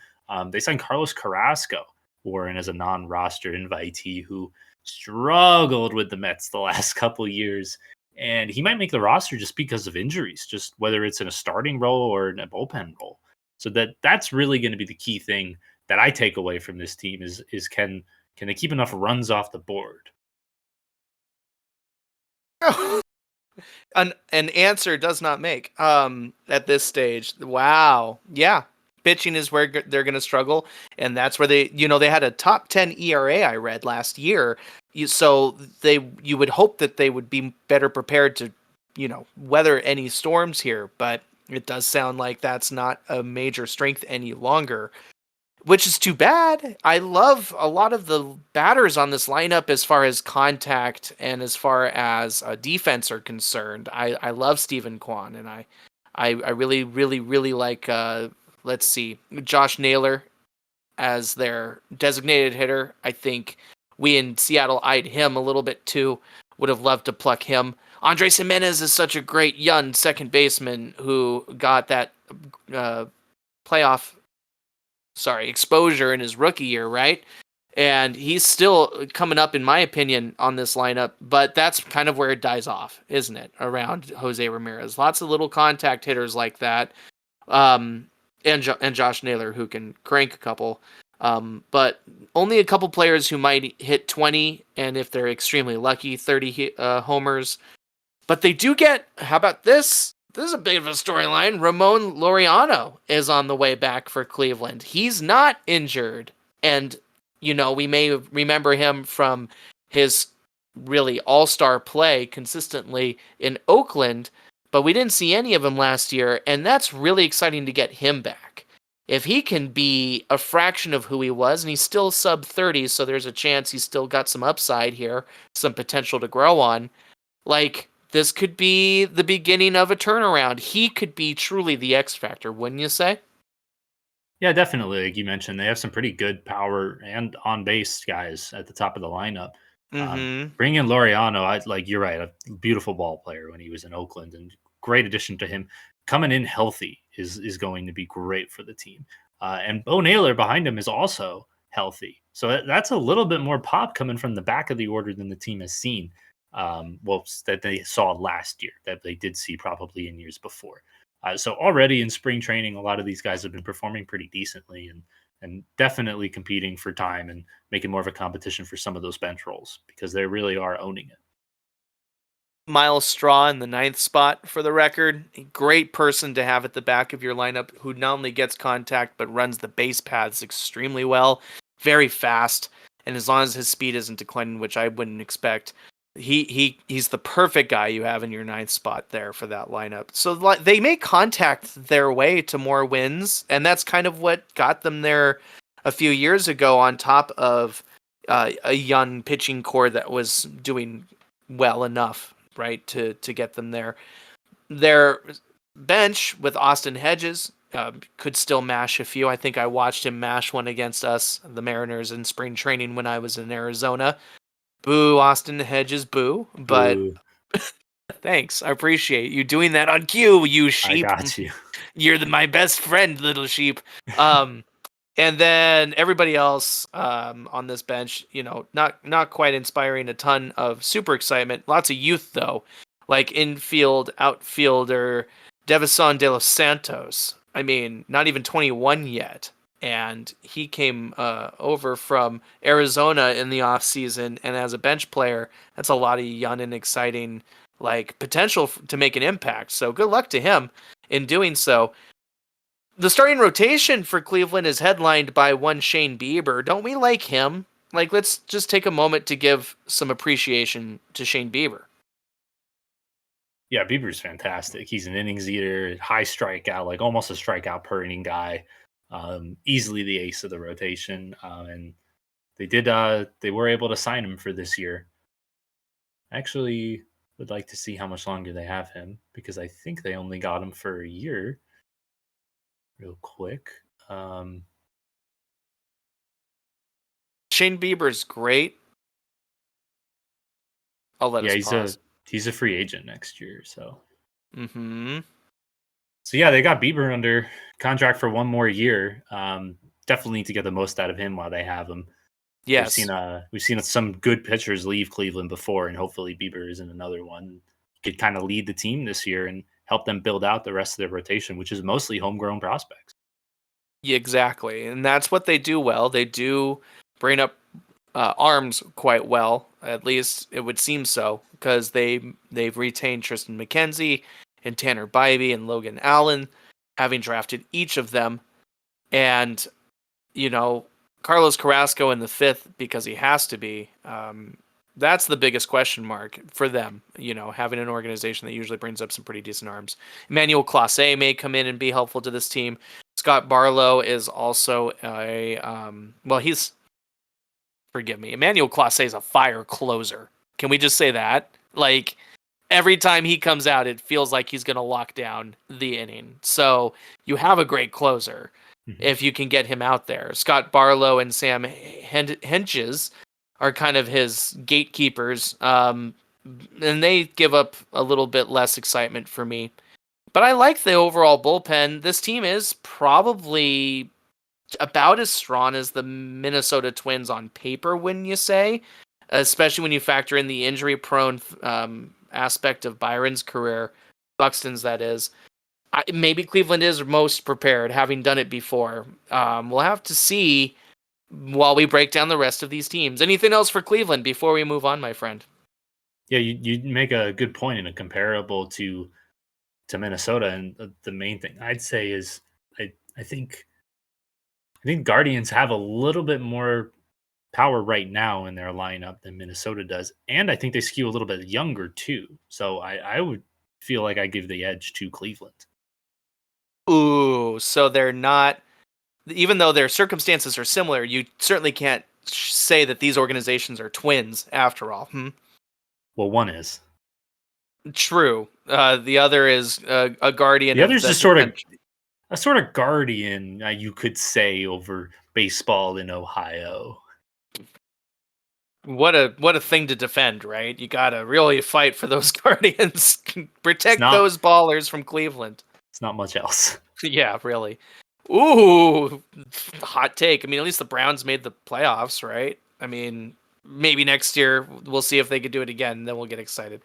They signed Carlos Carrasco, Warren, as a non-roster invitee who struggled with the Mets the last couple years, and he might make the roster just because of injuries, just whether it's in a starting role or in a bullpen role. So that's really going to be the key thing that I take away from this team is can they keep enough runs off the board? An answer does not make at this stage. Wow. Yeah. Pitching is where they're going to struggle, and that's where they had a top 10 ERA I read last year. So you would hope that they would be better prepared to, weather any storms here, but it does sound like that's not a major strength any longer, which is too bad. I love a lot of the batters on this lineup as far as contact and as far as defense are concerned. I love Stephen Kwan, and I really, really, really like, let's see, Josh Naylor as their designated hitter. I think we in Seattle eyed him a little bit too. Would have loved to pluck him. Andres Jimenez is such a great young second baseman who got that playoff exposure in his rookie year, right? And he's still coming up, in my opinion, on this lineup, but that's kind of where it dies off, isn't it? Around Jose Ramirez. Lots of little contact hitters like that. And Josh Naylor, who can crank a couple. But only a couple players who might hit 20, and if they're extremely lucky, 30 homers. But they do get, how about this? This is a bit of a storyline. Ramon Laureano is on the way back for Cleveland. He's not injured. And, we may remember him from his really all-star play consistently in Oakland, but we didn't see any of him last year, and that's really exciting to get him back. If he can be a fraction of who he was, and he's still sub 30, so there's a chance he's still got some upside here, some potential to grow on, this could be the beginning of a turnaround. He could be truly the X factor, wouldn't you say? Yeah, definitely. Like you mentioned, they have some pretty good power and on base guys at the top of the lineup. Mm-hmm. Bring in Laureano, you're right, a beautiful ball player when he was in Oakland, and great addition to him. Coming in healthy is going to be great for the team. And Bo Naylor behind him is also healthy, so that's a little bit more pop coming from the back of the order than the team has seen. That they saw last year, that they did see probably in years before. So already in spring training, a lot of these guys have been performing pretty decently and definitely competing for time and making more of a competition for some of those bench roles because they really are owning it. Miles Straw in the 9th spot, for the record. A great person to have at the back of your lineup who not only gets contact but runs the base paths extremely well, very fast, and as long as his speed isn't declining, which I wouldn't expect, he's the perfect guy you have in your 9th spot there for that lineup. So they may contact their way to more wins, and that's kind of what got them there a few years ago, on top of a young pitching core that was doing well enough, right, to get them there. Their bench with Austin Hedges could still mash a few. I think I watched him mash one against us, the Mariners, in spring training when I was in Arizona. Boo, Austin Hedges, boo. But Boo. thanks. I appreciate you doing that on cue, you I sheep. got you. You're my best friend, little sheep. And then everybody else on this bench, not quite inspiring a ton of super excitement. Lots of youth, though, like infield, outfielder Devison De Los Santos, I mean, not even 21 yet. And he came over from Arizona in the offseason. And as a bench player, that's a lot of young and exciting like potential to make an impact. So good luck to him in doing so. The starting rotation for Cleveland is headlined by one Shane Bieber. Don't we like him? Like, let's just take a moment to give some appreciation to Shane Bieber. Yeah, Bieber's fantastic. He's an innings eater, high strikeout, like almost a strikeout per inning guy. Easily the ace of the rotation. And they were able to sign him for this year. Actually, would like to see how much longer they have him because I think they only got him for a year. Real quick. Shane Bieber's great. I'll let Yeah, us pause. he's a free agent next year, so Mm-hmm. so yeah, they got Bieber under contract for one more year. Definitely need to get the most out of him while they have him. Yes. We've seen some good pitchers leave Cleveland before, and hopefully Bieber isn't another one. He could kind of lead the team this year and help them build out the rest of their rotation, which is mostly homegrown prospects. Yeah, exactly. And that's what they do well. They do bring up arms quite well. At least it would seem so, because they've retained Tristan McKenzie and Tanner Bybee and Logan Allen, having drafted each of them. And, you know, Carlos Carrasco in the fifth because he has to be. That's the biggest question mark for them, you know, having an organization that usually brings up some pretty decent arms. Emmanuel Clase may come in and be helpful to this team. Scott Barlow is also he's, forgive me, Emmanuel Clase is a fire closer. Can we just say that? Like, every time he comes out, it feels like he's going to lock down the inning. So you have a great closer if you can get him out there. Scott Barlow and Sam Henches are kind of his gatekeepers, and they give up a little bit less excitement for me. But I like the overall bullpen. This team is probably about as strong as the Minnesota Twins on paper, wouldn't you say? Especially when you factor in the injury-prone aspect of Byron's career, Buxton's that is. Maybe Cleveland is most prepared, having done it before. We'll have to see while we break down the rest of these teams. Anything else for Cleveland before we move on, my friend? Yeah, you make a good point in a comparable to Minnesota, and the main thing I'd say is I think Guardians have a little bit more power right now in their lineup than Minnesota does, and I think they skew a little bit younger too. So I would feel like I give the edge to Cleveland. Ooh, so they're not, even though their circumstances are similar, you certainly can't say that these organizations are twins after all. Well, one is. True. The other is a guardian The of other's the just sort of guardian, you could say, over baseball in Ohio. What a thing to defend, right? You gotta really fight for those guardians. Protect Not those ballers from Cleveland. it's not much else. Yeah, really. Ooh, hot take. I mean, at least the Browns made the playoffs, right? I mean, maybe next year we'll see if they could do it again. Then we'll get excited.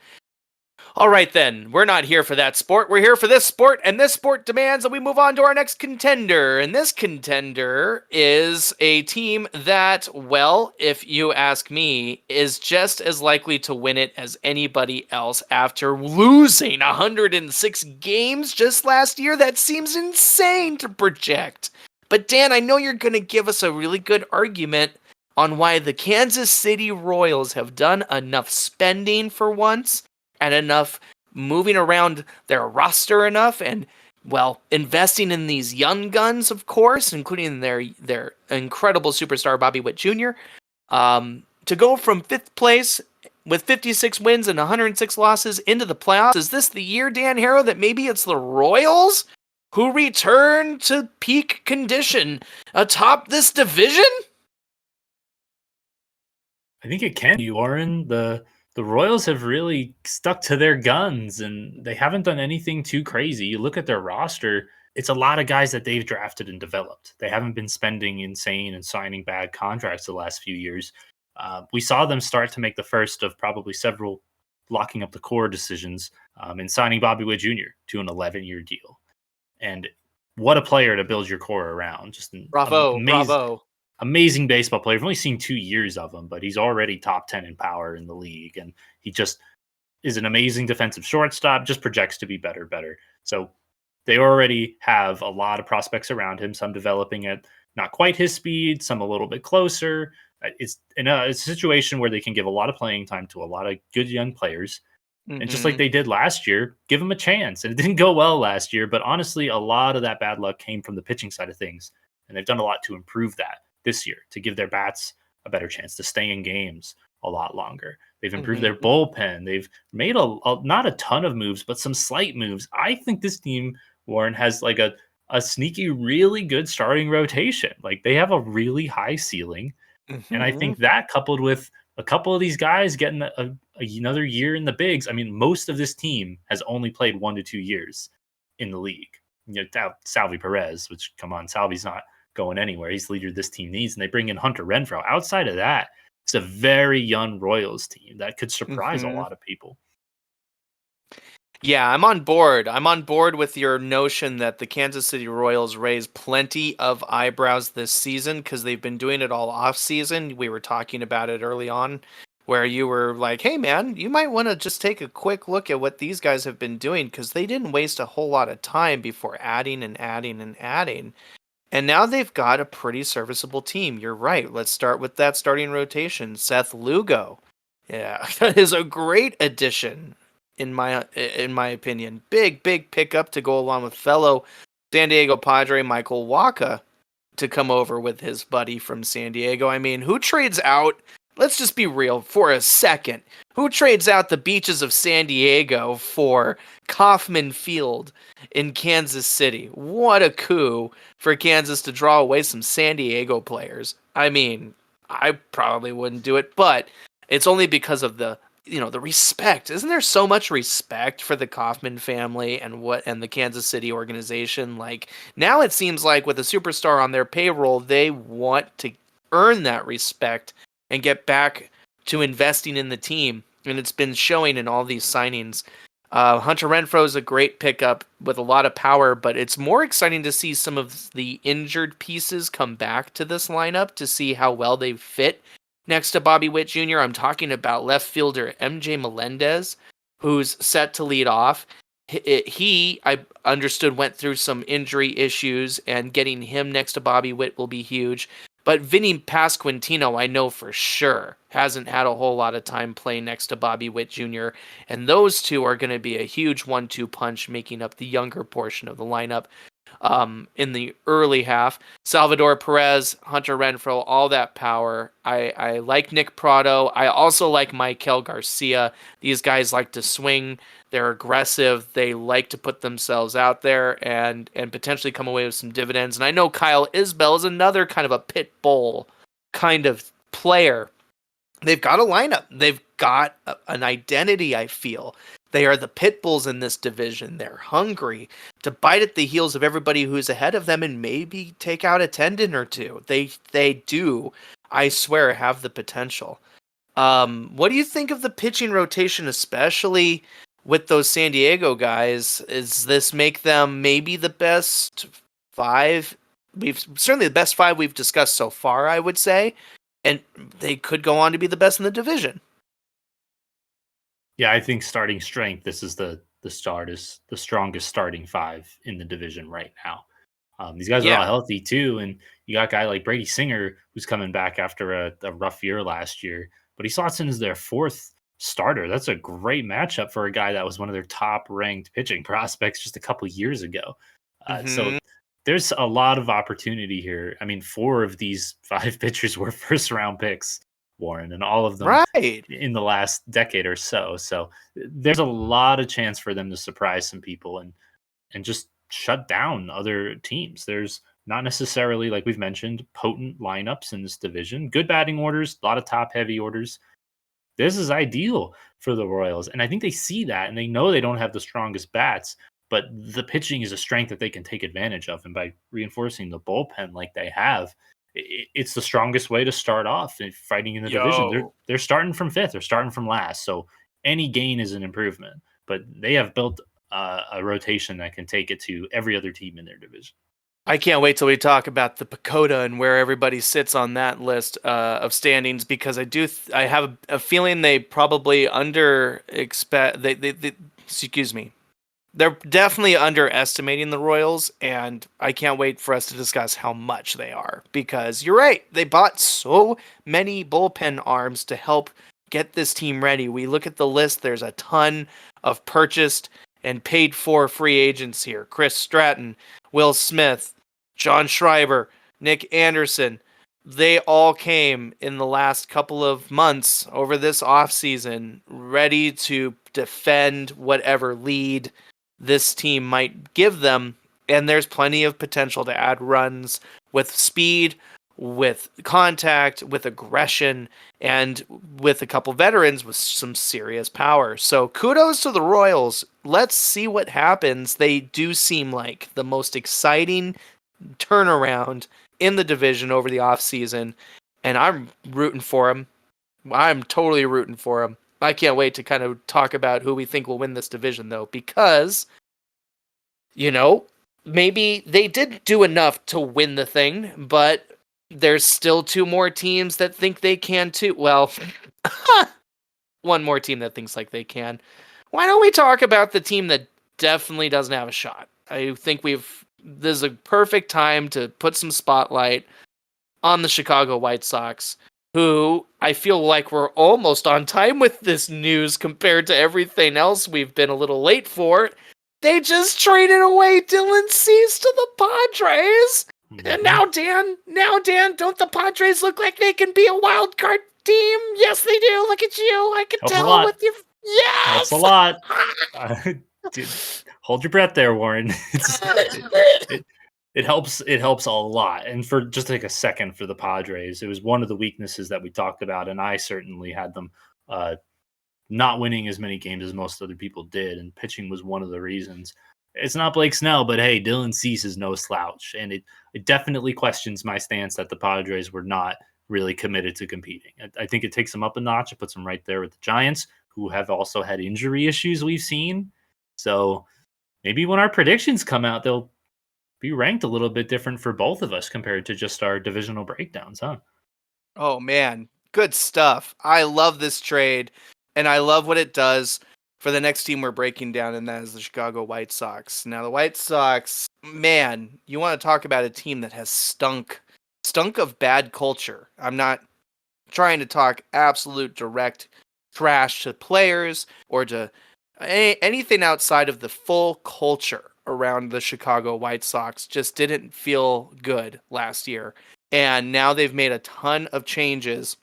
All right, then. We're not here for that sport. We're here for this sport, and this sport demands that we move on to our next contender. And this contender is a team that, well, if you ask me, is just as likely to win it as anybody else after losing 106 games just last year. That seems insane to project. But Dan, I know you're going to give us a really good argument on why the Kansas City Royals have done enough spending for once and enough moving around their roster enough and, well, investing in these young guns, of course, including their incredible superstar Bobby Witt Jr., to go from fifth place with 56 wins and 106 losses into the playoffs. Is this the year, Dan Harrow, that maybe it's the Royals who return to peak condition atop this division? I think it can be, Warren. The Royals have really stuck to their guns and they haven't done anything too crazy. You look at their roster, it's a lot of guys that they've drafted and developed. They haven't been spending insane and signing bad contracts the last few years. We saw them start to make the first of probably several locking up the core decisions in signing Bobby Witt Jr. to an 11-year deal. And what a player to build your core around. Just an Bravo, bravo. amazing baseball player. I've only seen 2 years of him, but he's already top 10 in power in the league. And he just is an amazing defensive shortstop, just projects to be better. So they already have a lot of prospects around him, some developing at not quite his speed, some a little bit closer. It's a situation where they can give a lot of playing time to a lot of good young players. And just like Mhm. they did last year, give them a chance. And it didn't go well last year, but honestly, a lot of that bad luck came from the pitching side of things. And they've done a lot to improve that this year to give their bats a better chance to stay in games a lot longer. They've improved their Mhm. bullpen. They've made not a ton of moves, but some slight moves. I think this team, Warren, has like a sneaky, really good starting rotation. Like they have a really high ceiling. And I Mhm. think that coupled with a couple of these guys getting another year in the bigs. I mean, most of this team has only played 1 to 2 years in the league. Salvi Perez, which come on, Salvi's not going anywhere. He's the leader this team needs, and they bring in Hunter Renfro. Outside of that, it's a very young Royals team that could surprise a Mhm. lot of people. Yeah, I'm on board. I'm on board with your notion that the Kansas City Royals raised plenty of eyebrows this season because they've been doing it all off season. We were talking about it early on, where you were like, "Hey, man, you might want to just take a quick look at what these guys have been doing because they didn't waste a whole lot of time before adding and adding and adding." And now they've got a pretty serviceable team. You're right. Let's start with that starting rotation. Seth Lugo. Yeah, that is a great addition in my opinion. Big pickup to go along with fellow San Diego Padre Michael Waka to come over with his buddy from San Diego. I mean, who trades out? Let's just be real for a second. Who trades out the beaches of San Diego for Kauffman Field in Kansas City? What a coup for Kansas to draw away some San Diego players. I mean, I probably wouldn't do it, but it's only because of the respect. Isn't there so much respect for the Kauffman family and the Kansas City organization? Like now it seems like with a superstar on their payroll, they want to earn that respect and get back to investing in the team. And it's been showing in all these signings. Hunter Renfro is a great pickup with a lot of power, but it's more exciting to see some of the injured pieces come back to this lineup to see how well they fit next to Bobby Witt Jr. I'm talking about left fielder MJ Melendez, who's set to lead off. He, I understood, went through some injury issues, and getting him next to Bobby Witt will be huge. But Vinny Pasquantino, I know for sure, hasn't had a whole lot of time playing next to Bobby Witt Jr., and those two are going to be a huge 1-2 punch, making up the younger portion of the lineup in the early half. Salvador Perez, Hunter Renfro, all that power. I like Nick Prado. I also like Michael Garcia. These guys like to swing. They're aggressive. They like to put themselves out there and potentially come away with some dividends. And I know Kyle Isbell is another kind of a pit bull kind of player. They've got a lineup. They've got an identity, I feel. They are the pit bulls in this division. They're hungry to bite at the heels of everybody who's ahead of them and maybe take out a tendon or two. They do, I swear, have the potential. What do you think of the pitching rotation, especially with those San Diego guys? Is this make them maybe the best five? We've certainly the best five we've discussed so far, I would say, and they could go on to be the best in the division. Yeah, I think starting strength. This is the strongest starting five in the division right now. These guys are all Yeah. healthy too, and you got a guy like Brady Singer who's coming back after a rough year last year, but he slots in as their fourth starter. That's a great matchup for a guy that was one of their top ranked pitching prospects just a couple years ago. So Hmm. there's a lot of opportunity here. I mean, four of these five pitchers were first round picks, Warren, and all of them Right. in the last decade or so. So there's a lot of chance for them to surprise some people and just shut down other teams. There's not necessarily, like we've mentioned, potent lineups in this division. Good batting orders, a lot of top heavy orders. This is ideal for the Royals. And I think they see that and they know they don't have the strongest bats, but the pitching is a strength that they can take advantage of. And by reinforcing the bullpen like they have, it's the strongest way to start off in fighting in the division. They're Yo. they're starting from fifth, they're starting from last. So any gain is an improvement. But they have built a rotation that can take it to every other team in their division. I can't wait till we talk about the Pagoda and where everybody sits on that list of standings, because I have a feeling they probably under expect they excuse me, they're definitely underestimating the Royals, and I can't wait for us to discuss how much they are, because you're right, they bought so many bullpen arms to help get this team ready. We look at the list, there's a ton of purchased and paid for free agents here. Chris Stratton, Will Smith, John Schreiber, Nick Anderson. They all came in the last couple of months over this offseason ready to defend whatever lead this team might give them. And there's plenty of potential to add runs with speed, with contact, with aggression, and with a couple veterans with some serious power. So kudos to the Royals. Let's see what happens. They do seem like the most exciting turnaround in the division over the offseason, and I'm rooting for them. I'm totally rooting for them. I can't wait to kind of talk about who we think will win this division, though, because, you know, maybe they did do enough to win the thing, but there's still two more teams that think they can too. Well, one more team that thinks like they can. Why don't we talk about the team that definitely doesn't have a shot? I think this is a perfect time to put some spotlight on the Chicago White Sox, who I feel like we're almost on time with this news compared to everything else we've been a little late for. They just traded away Dylan Cease to the Padres. And now, Dan, don't the Padres look like they can be a wild card team? Yes, they do. Look at you. I can Helps a tell lot. with your... Yes! Helps a lot. Dude, hold your breath there, Warren. It helps. It helps a lot. And for just take a second for the Padres, it was one of the weaknesses that we talked about, and I certainly had them not winning as many games as most other people did, and pitching was one of the reasons. It's not Blake Snell, but hey, Dylan Cease is no slouch, and it definitely questions my stance that the Padres were not really committed to competing. I think it takes them up a notch. It puts them right there with the Giants, who have also had injury issues we've seen. So maybe when our predictions come out, they'll be ranked a little bit different for both of us compared to just our divisional breakdowns, huh? Oh man, good stuff. I love this trade, and I love what it does for the next team we're breaking down, and that is the Chicago White Sox. Now, the White Sox, man, you want to talk about a team that has stunk of bad culture. I'm not trying to talk absolute direct trash to players or to anything outside of the full culture around the Chicago White Sox. Just didn't feel good last year. And now they've made a ton of changes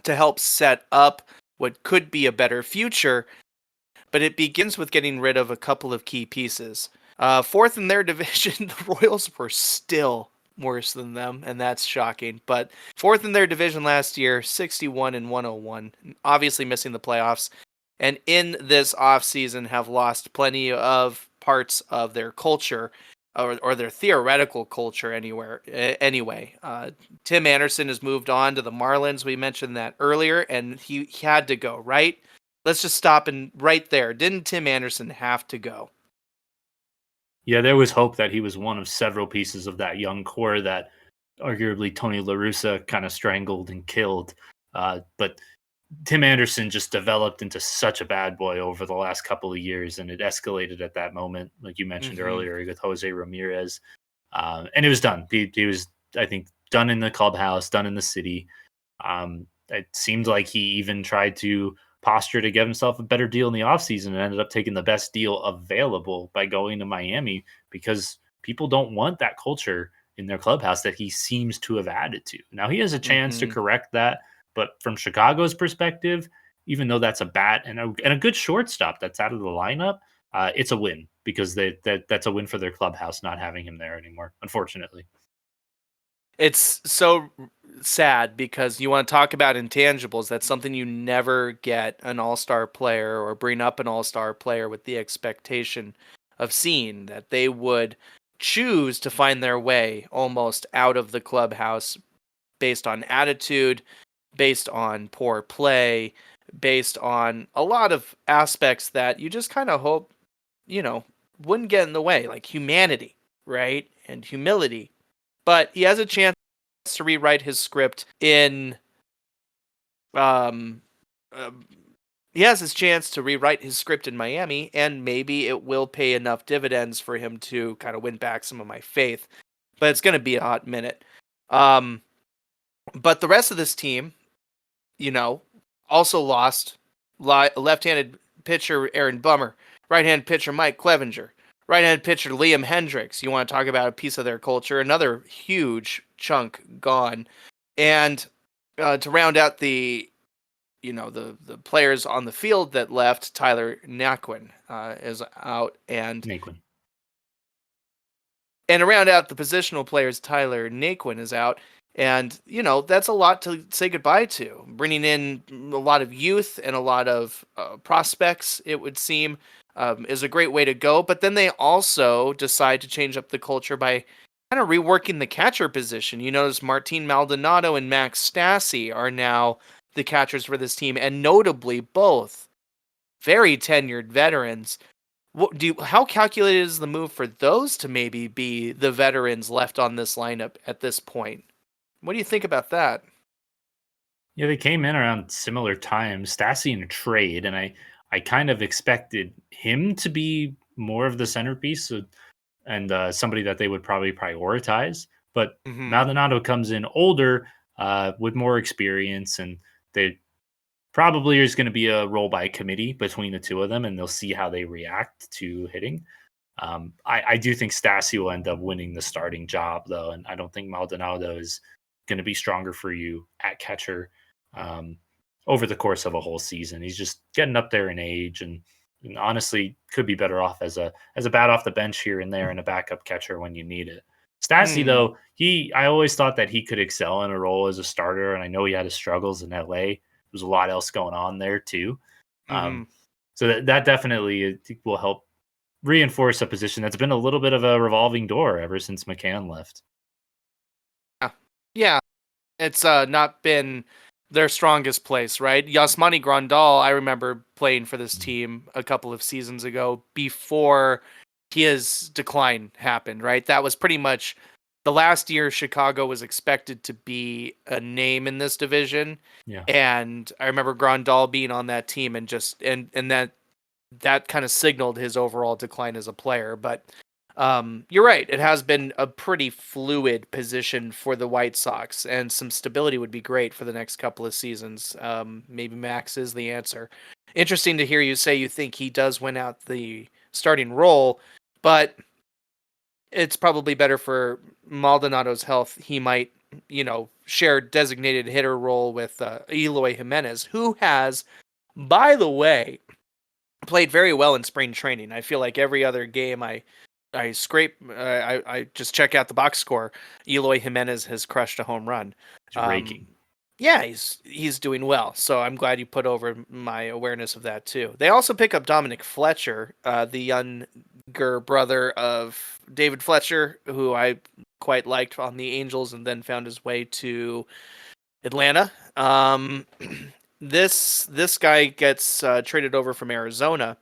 to help set up what could be a better future, but it begins with getting rid of a couple of key pieces. Fourth in their division, the Royals were still worse than them, and that's shocking. But fourth in their division last year, 61 and 101, obviously missing the playoffs. And in this offseason have lost plenty of parts of their culture, or their theoretical culture anyway. Tim Anderson has moved on to the Marlins. We mentioned that earlier, and he had to go, right? Let's just stop and right there. Didn't Tim Anderson have to go? Yeah, there was hope that he was one of several pieces of that young core that arguably Tony La Russa kind of strangled and killed. But Tim Anderson just developed into such a bad boy over the last couple of years, and it escalated at that moment, like you mentioned earlier, with Jose Ramirez. And it was done. He was, I think, done in the clubhouse, done in the city. It seemed like he even tried to posture to get himself a better deal in the offseason and ended up taking the best deal available by going to Miami, because people don't want that culture in their clubhouse that he seems to have added to. Now he has a chance to correct that, but from Chicago's perspective, even though that's a bat and a good shortstop that's out of the lineup, it's a win, because that's a win for their clubhouse not having him there anymore, unfortunately. It's so sad because you want to talk about intangibles. That's something you never get an all-star player or bring up an all-star player with the expectation of seeing that they would choose to find their way almost out of the clubhouse based on attitude, based on poor play, based on a lot of aspects that you just kind of hope, wouldn't get in the way, like humanity, right? And humility. But he has a chance to rewrite his script in um he has his chance to rewrite his script in Miami, and maybe it will pay enough dividends for him to kind of win back some of my faith. But it's going to be a hot minute. Um, but the rest of this team, you know, also lost left-handed pitcher Aaron Bummer, right-handed pitcher Mike Clevenger, right-handed pitcher Liam Hendricks. You want to talk about a piece of their culture? Another huge chunk gone, and to round out the the players on the field that left, Tyler Naquin is out, Naquin. and to round out the positional players, Tyler Naquin is out. And, that's a lot to say goodbye to. Bringing in a lot of youth and a lot of prospects, it would seem, is a great way to go. But then they also decide to change up the culture by kind of reworking the catcher position. You notice Martin Maldonado and Max Stassi are now the catchers for this team, and notably both very tenured veterans. How calculated is the move for those to maybe be the veterans left on this lineup at this point? What do you think about that? Yeah, they came in around similar times. Stassi in a trade, and I kind of expected him to be more of the centerpiece and somebody that they would probably prioritize. But Hmm. Maldonado comes in older, with more experience, and they probably is going to be a role by committee between the two of them, and they'll see how they react to hitting. I do think Stassi will end up winning the starting job, though, and I don't think Maldonado is going to be stronger for you at catcher um, over the course of a whole season. He's just getting up there in age, and honestly, could be better off as a bat off the bench here and there and a backup catcher when you need it. Stassi, Hmm. though, I always thought that he could excel in a role as a starter, and I know he had his struggles in LA. There's a lot else going on there too. Hmm. Um, so that definitely will help reinforce a position that's been a little bit of a revolving door ever since McCann left. Yeah. Yeah. It's not been their strongest place, right? Yasmani Grandal, I remember playing for this Mhm. team a couple of seasons ago before his decline happened, right? That was pretty much the last year Chicago was expected to be a name in this division. Yeah. And I remember Grandal being on that team and just and that kind of signaled his overall decline as a player. But you're right. It has been a pretty fluid position for the White Sox, and some stability would be great for the next couple of seasons. Maybe Max is the answer. Interesting to hear you say you think he does win out the starting role, but it's probably better for Maldonado's health. He might, share designated hitter role with Eloy Jimenez, who has, by the way, played very well in spring training. I feel like every other game I scrape, I just check out the box score. Eloy Jimenez has crushed a home run. He's Um, raking. yeah, he's doing well. So I'm glad you put over my awareness of that too. They also pick up Dominic Fletcher, the younger brother of David Fletcher, who I quite liked on the Angels, and then found his way to Atlanta. This guy gets traded over from Arizona,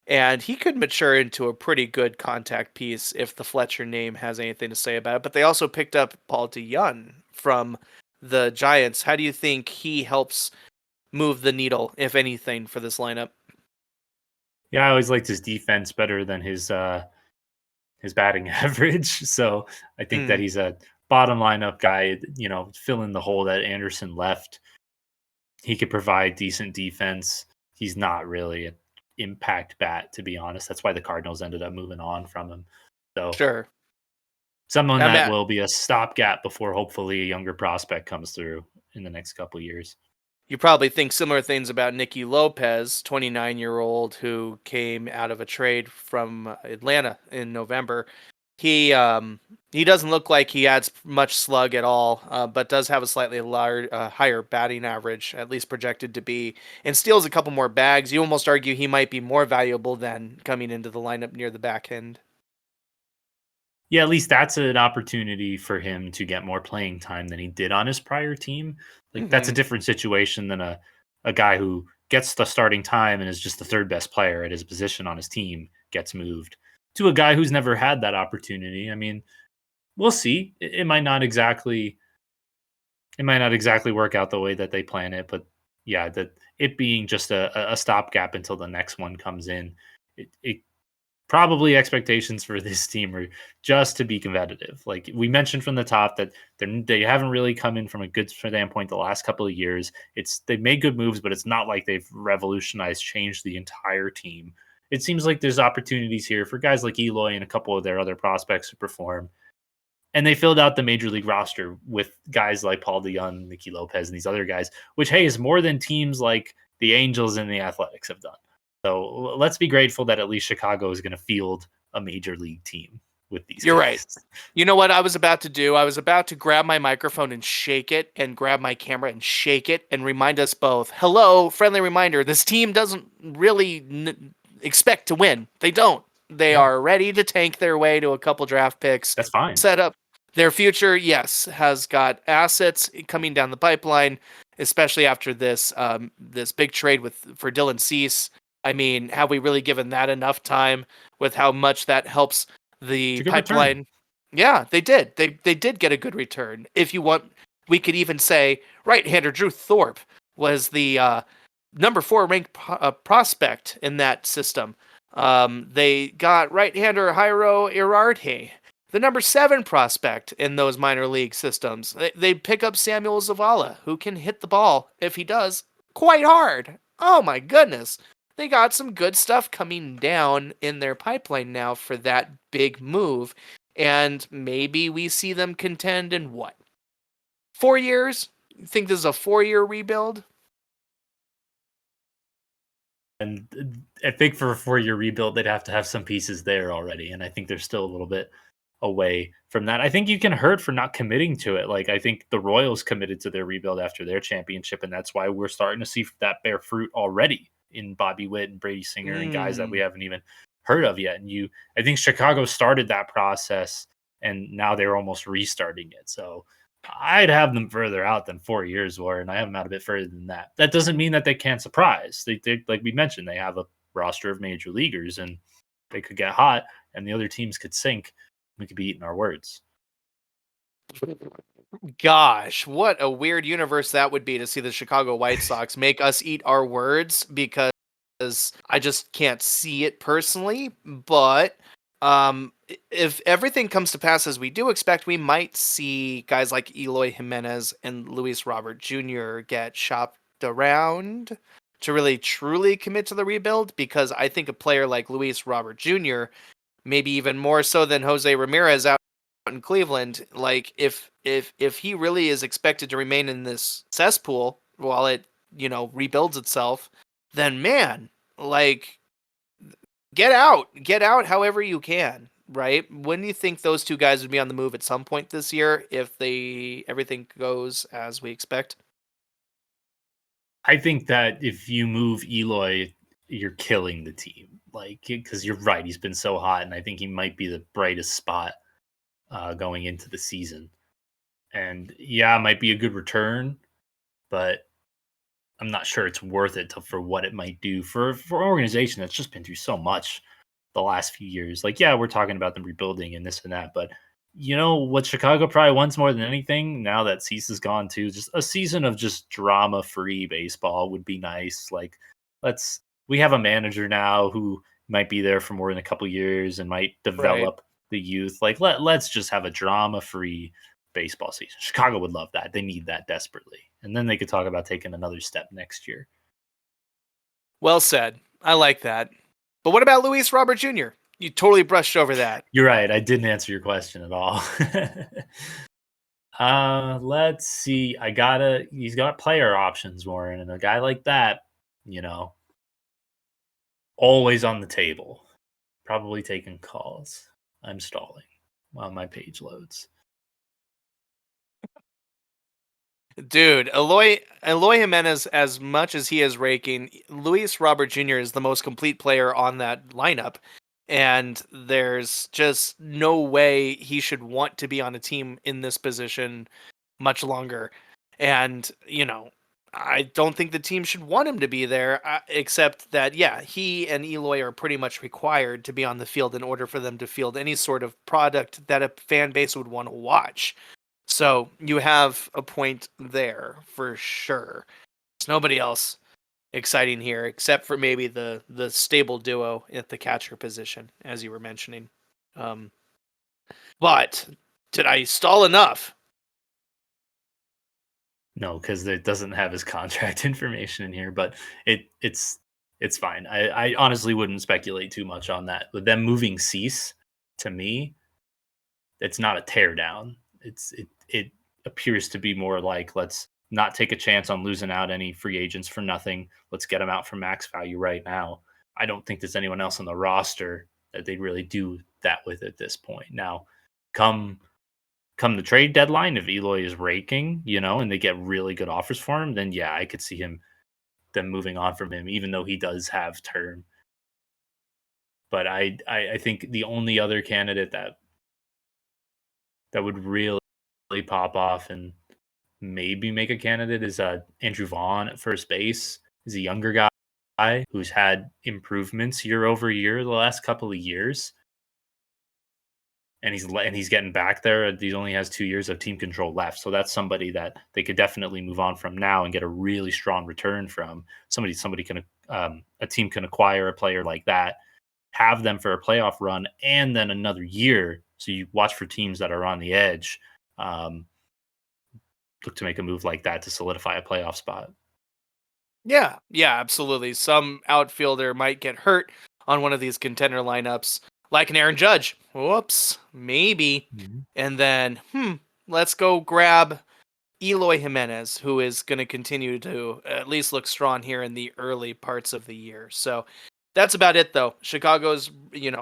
and he could mature into a pretty good contact piece if the Fletcher name has anything to say about it. But they also picked up Paul DeYoung from the Giants. How do you think he helps move the needle, if anything, for this lineup? Yeah, I always liked his defense better than his batting average. So I think that Hmm, he's a bottom lineup guy, fill in the hole that Anderson left. He could provide decent defense. He's not really an impact bat, to be honest. That's why the Cardinals ended up moving on from him. So sure. someone I'm that at, will be a stopgap before hopefully a younger prospect comes through in the next couple years. you probably think similar things about Nicky Lopez, 29-year-old who came out of a trade from Atlanta in November. He doesn't look like he adds much slug at all, but does have a slightly higher batting average, at least projected to be, and steals a couple more bags. You almost argue he might be more valuable than coming into the lineup near the back end. Yeah, at least that's an opportunity for him to get more playing time than he did on his prior team. Like that's a Hmm. different situation than a guy who gets the starting time and is just the third best player at his position on his team gets moved. to a guy who's never had that opportunity. I mean, we'll see. It might not exactly work out the way that they plan it, but yeah, that it being just a stopgap until the next one comes in. It probably expectations for this team are just to be competitive. Like we mentioned from the top that they haven't really come in from a good standpoint the last couple of years. They've made good moves, but it's not like they've revolutionized, changed the entire team. It seems like there's opportunities here for guys like Eloy and a couple of their other prospects to perform. And they filled out the major league roster with guys like Paul DeYoung, Nicky Lopez, and these other guys, which hey is more than teams like the Angels and the Athletics have done. So let's be grateful that at least Chicago is going to field a major league team with these You're guys. right. You know what I was about to do? I was about to grab my microphone and shake it, and grab my camera and shake it, and remind us both, hello, friendly reminder, this team doesn't really expect to win. They don't. They are ready to tank their way to a couple draft picks. That's fine. Set up their future, yes, has got assets coming down the pipeline, especially after this this big trade for Dylan Cease. I mean, have we really given that enough time with how much that helps the pipeline? Return. Yeah, they did. They did get a good return. If you want, we could even say right-hander Drew Thorpe was the number 4 ranked prospect in that system. They got right-hander Jairo Irarte, the number 7 prospect in those minor league systems. They pick up Samuel Zavala, who can hit the ball, if he does, quite hard. Oh my goodness. They got some good stuff coming down in their pipeline now for that big move. And maybe we see them contend in what? 4 years? You think this is a 4-year rebuild? And I think for a 4-year rebuild, they'd have to have some pieces there already. And I think they're still a little bit away from that. I think you can hurt for not committing to it. Like I think the Royals committed to their rebuild after their championship, and that's why we're starting to see that bear fruit already in Bobby Witt and Brady Singer and guys that we haven't even heard of yet. And I think Chicago started that process, and now they're almost restarting it. So I'd have them further out than 4 years, Warren. I have them out a bit further than that. That doesn't mean that they can't surprise. They like we mentioned, they have a roster of major leaguers, and they could get hot, and the other teams could sink. We could be eating our words. Gosh, what a weird universe that would be to see the Chicago White Sox make us eat our words, because I just can't see it personally. But if everything comes to pass as we do expect, we might see guys like Eloy Jimenez and Luis Robert Jr. get shopped around to really truly commit to the rebuild, because I think a player like Luis Robert Jr., maybe even more so than Jose Ramirez out in Cleveland, like if he really is expected to remain in this cesspool while it, rebuilds itself, then man, like get out however you can, right? When do you think those two guys would be on the move at some point this year if everything goes as we expect? I think that if you move Eloy, you're killing the team. Like, because you're right, he's been so hot, and I think he might be the brightest spot going into the season. And yeah, it might be a good return, but I'm not sure it's worth it for what it might do for an organization that's just been through so much the last few years. Like, yeah, we're talking about them rebuilding and this and that, but you know what Chicago probably wants more than anything now that Cease is gone too? Just a season of just drama-free baseball would be nice. Like, we have a manager now who might be there for more than a couple years and might develop the youth. Like, let's just have a drama-free baseball season. Chicago would love that. They need that desperately. And then they could talk about taking another step next year. Well said. I like that. But what about Luis Robert Jr.? You totally brushed over that. You're right. I didn't answer your question at all. Let's see. He's got player options, Warren, and a guy like that, always on the table. Probably taking calls. I'm stalling while my page loads. Dude, Eloy Jimenez, as much as he is raking, Luis Robert Jr. is the most complete player on that lineup. And there's just no way he should want to be on a team in this position much longer. And, I don't think the team should want him to be there, except that, yeah, he and Eloy are pretty much required to be on the field in order for them to field any sort of product that a fan base would want to watch. So you have a point there for sure. There's nobody else exciting here except for maybe the stable duo at the catcher position, as you were mentioning. Um, but did I stall enough? No, because it doesn't have his contract information in here, but it's fine. I honestly wouldn't speculate too much on that. With them moving Cease, to me, it's not a tear down. It appears to be more like, let's not take a chance on losing out any free agents for nothing. Let's get them out for max value right now. I don't think there's anyone else on the roster that they really do that with at this point. Now, come come the trade deadline, if Eloy is raking, and they get really good offers for him, then yeah, I could see them moving on from him, even though he does have term. But I think the only other candidate that would really pop off and maybe make a candidate is Andrew Vaughn at first base. He's a younger guy who's had improvements year over year the last couple of years, and he's getting back there. He only has 2 years of team control left, so that's somebody that they could definitely move on from now and get a really strong return from. Somebody can a team can acquire a player like that, have them for a playoff run, and then another year. So you watch for teams that are on the edge. Look to make a move like that to solidify a playoff spot. Yeah, yeah, absolutely. Some outfielder might get hurt on one of these contender lineups, like an Aaron Judge. Whoops, maybe. Mhm. And then, let's go grab Eloy Jimenez, who is going to continue to at least look strong here in the early parts of the year. So that's about it, though. Chicago's,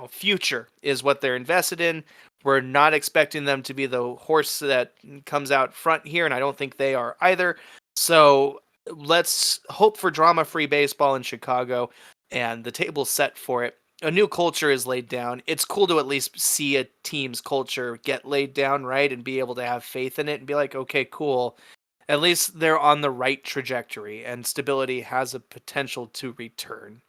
future is what they're invested in. We're not expecting them to be the horse that comes out front here, and I don't think they are either. So let's hope for drama-free baseball in Chicago, and the table's set for it. A new culture is laid down. It's cool to at least see a team's culture get laid down, right? And be able to have faith in it and be like, okay, cool. At least they're on the right trajectory and stability has a potential to return.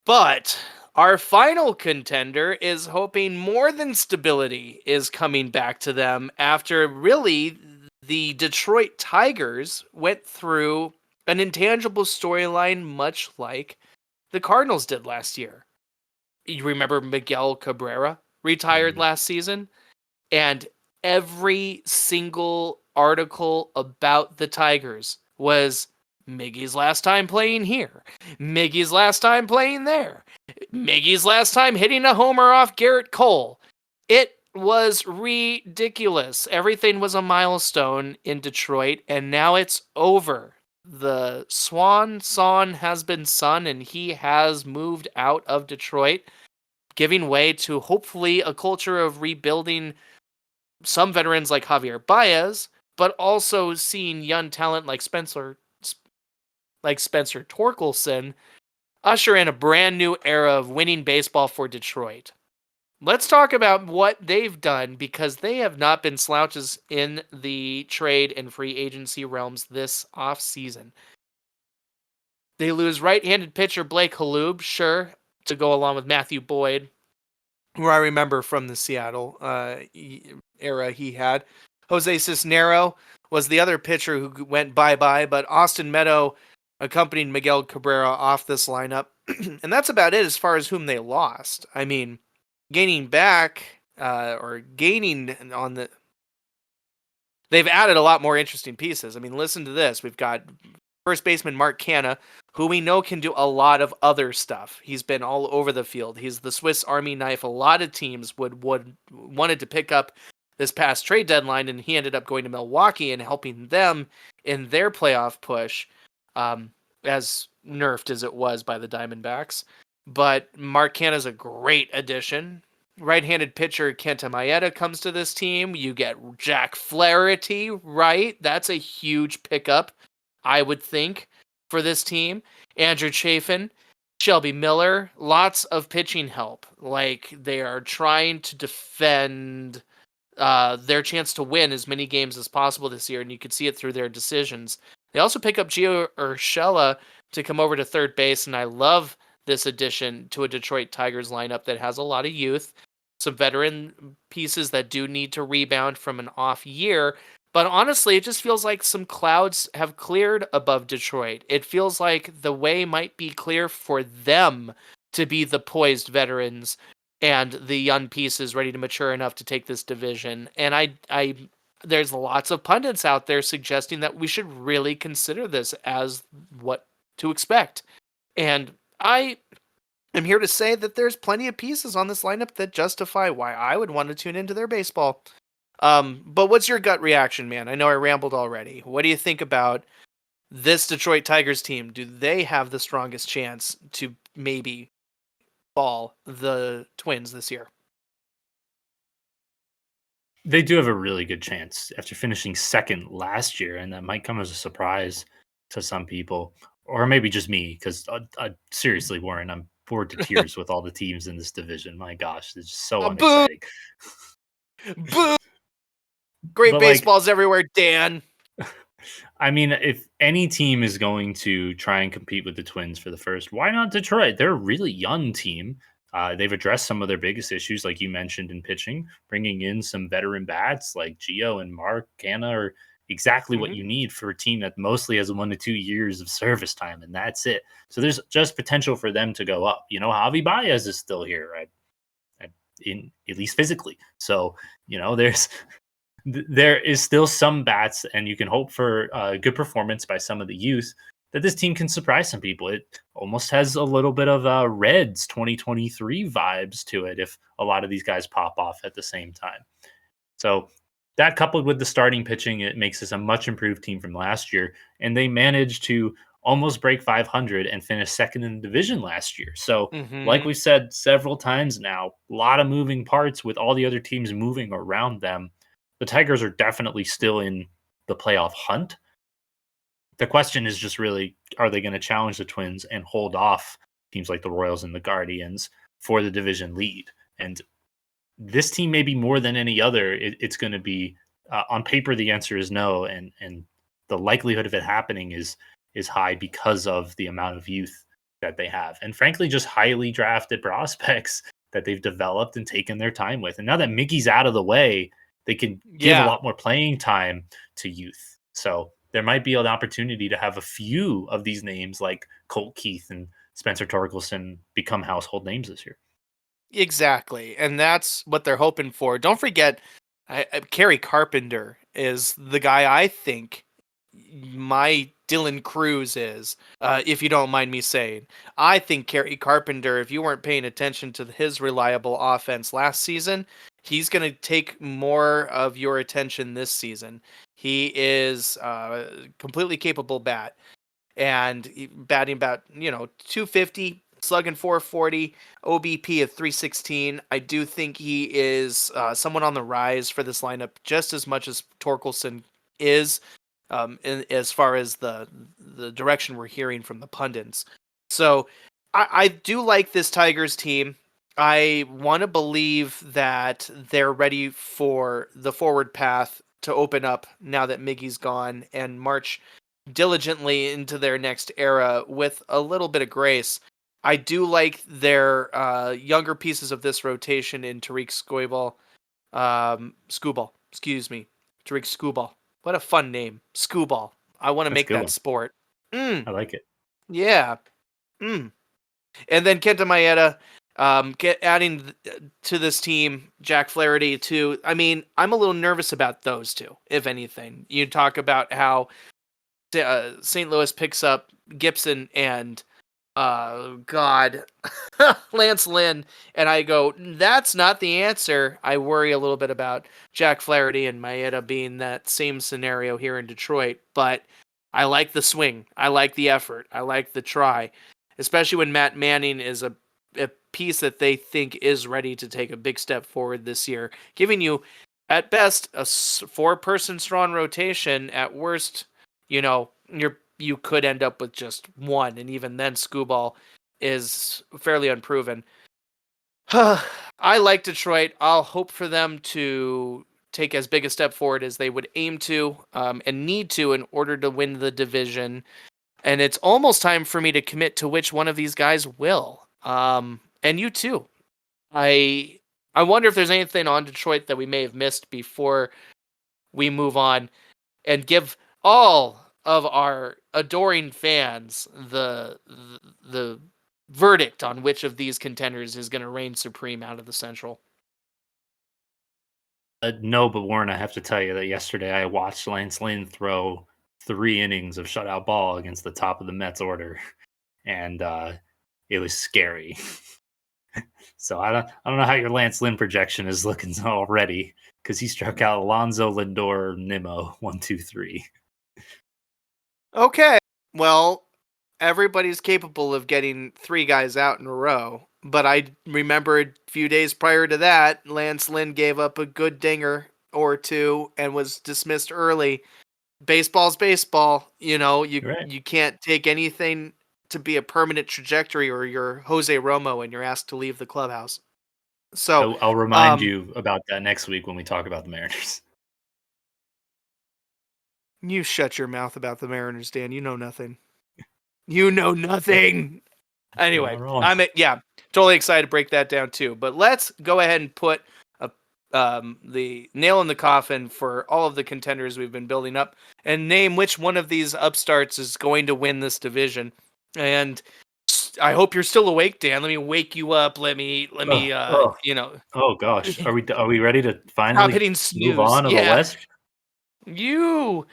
But our final contender is hoping more than stability is coming back to them after really the Detroit Tigers went through an intangible storyline much like the Cardinals did last year. You remember Miguel Cabrera retired Mhm. last season? And every single article about the Tigers was Miggy's last time playing here, Miggy's last time playing there, Miggy's last time hitting a homer off Garrett Cole. It was ridiculous. Everything was a milestone in Detroit, and now it's over. The swan song has been sung, and he has moved out of Detroit, giving way to hopefully a culture of rebuilding some veterans like Javier Baez, but also seeing young talent like Spencer Torkelson usher in a brand new era of winning baseball for Detroit. Let's talk about what they've done because they have not been slouches in the trade and free agency realms this offseason. They lose right-handed pitcher Blake Halub, sure, to go along with Matthew Boyd, who I remember from the Seattle era he had. Jose Cisnero was the other pitcher who went bye-bye, but Austin Meadow accompanied Miguel Cabrera off this lineup. And that's about it as far as whom they lost. I mean, gaining back or gaining on the... They've added a lot more interesting pieces. I mean, listen to this. We've got first baseman Mark Canha, who we know can do a lot of other stuff. He's been all over the field. He's the Swiss Army knife. A lot of teams would wanted to pick up this past trade deadline, and he ended up going to Milwaukee and helping them in their playoff push, as nerfed as it was by the Diamondbacks. But Mark Canha is a great addition. Right-handed pitcher Kenta Maeda comes to this team. You get Jack Flaherty, right? That's a huge pickup, I would think, for this team. Andrew Chafin, Shelby Miller, lots of pitching help. Like, they are trying to defend their chance to win as many games as possible this year, and you could see it through their decisions. They also pick up Gio Urshela to come over to third base, and I love this addition to a Detroit Tigers lineup that has a lot of youth, some veteran pieces that do need to rebound from an off year. But honestly, it just feels like some clouds have cleared above Detroit. It feels like the way might be clear for them to be the poised veterans and the young pieces ready to mature enough to take this division. And I there's lots of pundits out there suggesting that we should really consider this as what to expect. And I am here to say that there's plenty of pieces on this lineup that justify why I would want to tune into their baseball. But what's your gut reaction, man? I know I rambled already. What do you think about this Detroit Tigers team? Do they have the strongest chance to maybe fall the Twins this year? They do have a really good chance after finishing second last year, and that might come as a surprise to some people, or maybe just me. Because seriously, Warren, I'm bored to tears with all the teams in this division. My gosh, it's just so Boo! unexciting. Boo! Great But like, baseballs everywhere, Dan. I mean, if any team is going to try and compete with the Twins for the first, why not Detroit? They're a really young team. They've addressed some of their biggest issues, like you mentioned in pitching, bringing in some veteran bats like Gio and Mark Canna are exactly what Mhm. you need for a team that mostly has 1 to 2 years of service time, and that's it. So there's just potential for them to go up. Javi Baez is still here, in at least physically. So there's there is still some bats, and you can hope for a good performance by some of the youth that this team can surprise some people. It almost has a little bit of Reds 2023 vibes to it if a lot of these guys pop off at the same time. So that coupled with the starting pitching, it makes this a much improved team from last year, and they managed to almost break 500 and finish second in the division last year. So, like Mhm. we've said several times now, a lot of moving parts with all the other teams moving around them. The Tigers are definitely still in the playoff hunt. The question is just really, are they going to challenge the Twins and hold off teams like the Royals and the Guardians for the division lead? And this team, maybe more than any other, it's going to be on paper. The answer is no, and the likelihood of it happening is high because of the amount of youth that they have, and frankly, just highly drafted prospects that they've developed and taken their time with. And now that Mickey's out of the way, they can give a Yeah, lot more playing time to youth. So there might be an opportunity to have a few of these names like Colt Keith and Spencer Torkelson become household names this year. exactly. And that's what they're hoping for. Don't forget, Kerry Carpenter is the guy I think my Dylan Cruz is, if you don't mind me saying. I think Kerry Carpenter, if you weren't paying attention to his reliable offense last season, he's going to take more of your attention this season. He is completely capable bat. And batting about 250, slugging 440, OBP of 316. I do think he is someone on the rise for this lineup just as much as Torkelson is, as far as the direction we're hearing from the pundits. So I do like this Tigers team. I want to believe that they're ready for the forward path to open up now that Miggy's gone and march diligently into their next era with a little bit of grace. I do like their younger pieces of this rotation in Tariq Skubal, excuse me, Tariq Skubal. What a fun name, Skubal. I want to That's a make good that one. sport. Mm, I like it. yeah. Mm. And then Kenta Maeda, adding to this team, Jack Flaherty too. I mean, I'm a little nervous about those two, if anything. You talk about how St. Louis picks up Gibson and God, Lance Lynn, and I go, that's not the answer. I worry a little bit about Jack Flaherty and Maeda being that same scenario here in Detroit, but I like the swing. I like the effort. I like the try, especially when Matt Manning is a piece that they think is ready to take a big step forward this year, giving you, at best, a four-person strong rotation. At worst, you could end up with just one, and even then, Scooball is fairly unproven. I like Detroit. I'll hope for them to take as big a step forward as they would aim to and need to in order to win the division. And it's almost time for me to commit to which one of these guys will. And you too. I wonder if there's anything on Detroit that we may have missed before we move on and give all of our adoring fans the verdict on which of these contenders is going to reign supreme out of the Central. No, but Warren, I have to tell you that yesterday I watched Lance Lynn throw 3 innings of shutout ball against the top of the Mets order, and it was scary. So I don't know how your Lance Lynn projection is looking already, because he struck out Alonso, Lindor, Nimmo, 1, 2, 3. Okay, well, everybody's capable of getting 3 guys out in a row. But I remember a few days prior to that, Lance Lynn gave up a good dinger or two and was dismissed early. Baseball's baseball. You know, Right. you can't take anything to be a permanent trajectory, or you're Jose Romo and you're asked to leave the clubhouse. So, I'll remind you about that next week when we talk about the Mariners. you shut your mouth about the Mariners, Dan. You know nothing. You know nothing. You're Anyway, not wrong. totally excited to break that down too. But let's go ahead and put the nail in the coffin for all of the contenders we've been building up, and name which one of these upstarts is going to win this division. And I hope you're still awake, Dan. Let me wake you up. Let me Oh, oh, oh gosh, are we ready to stop finally hitting move snooze. on to the Yeah, West? you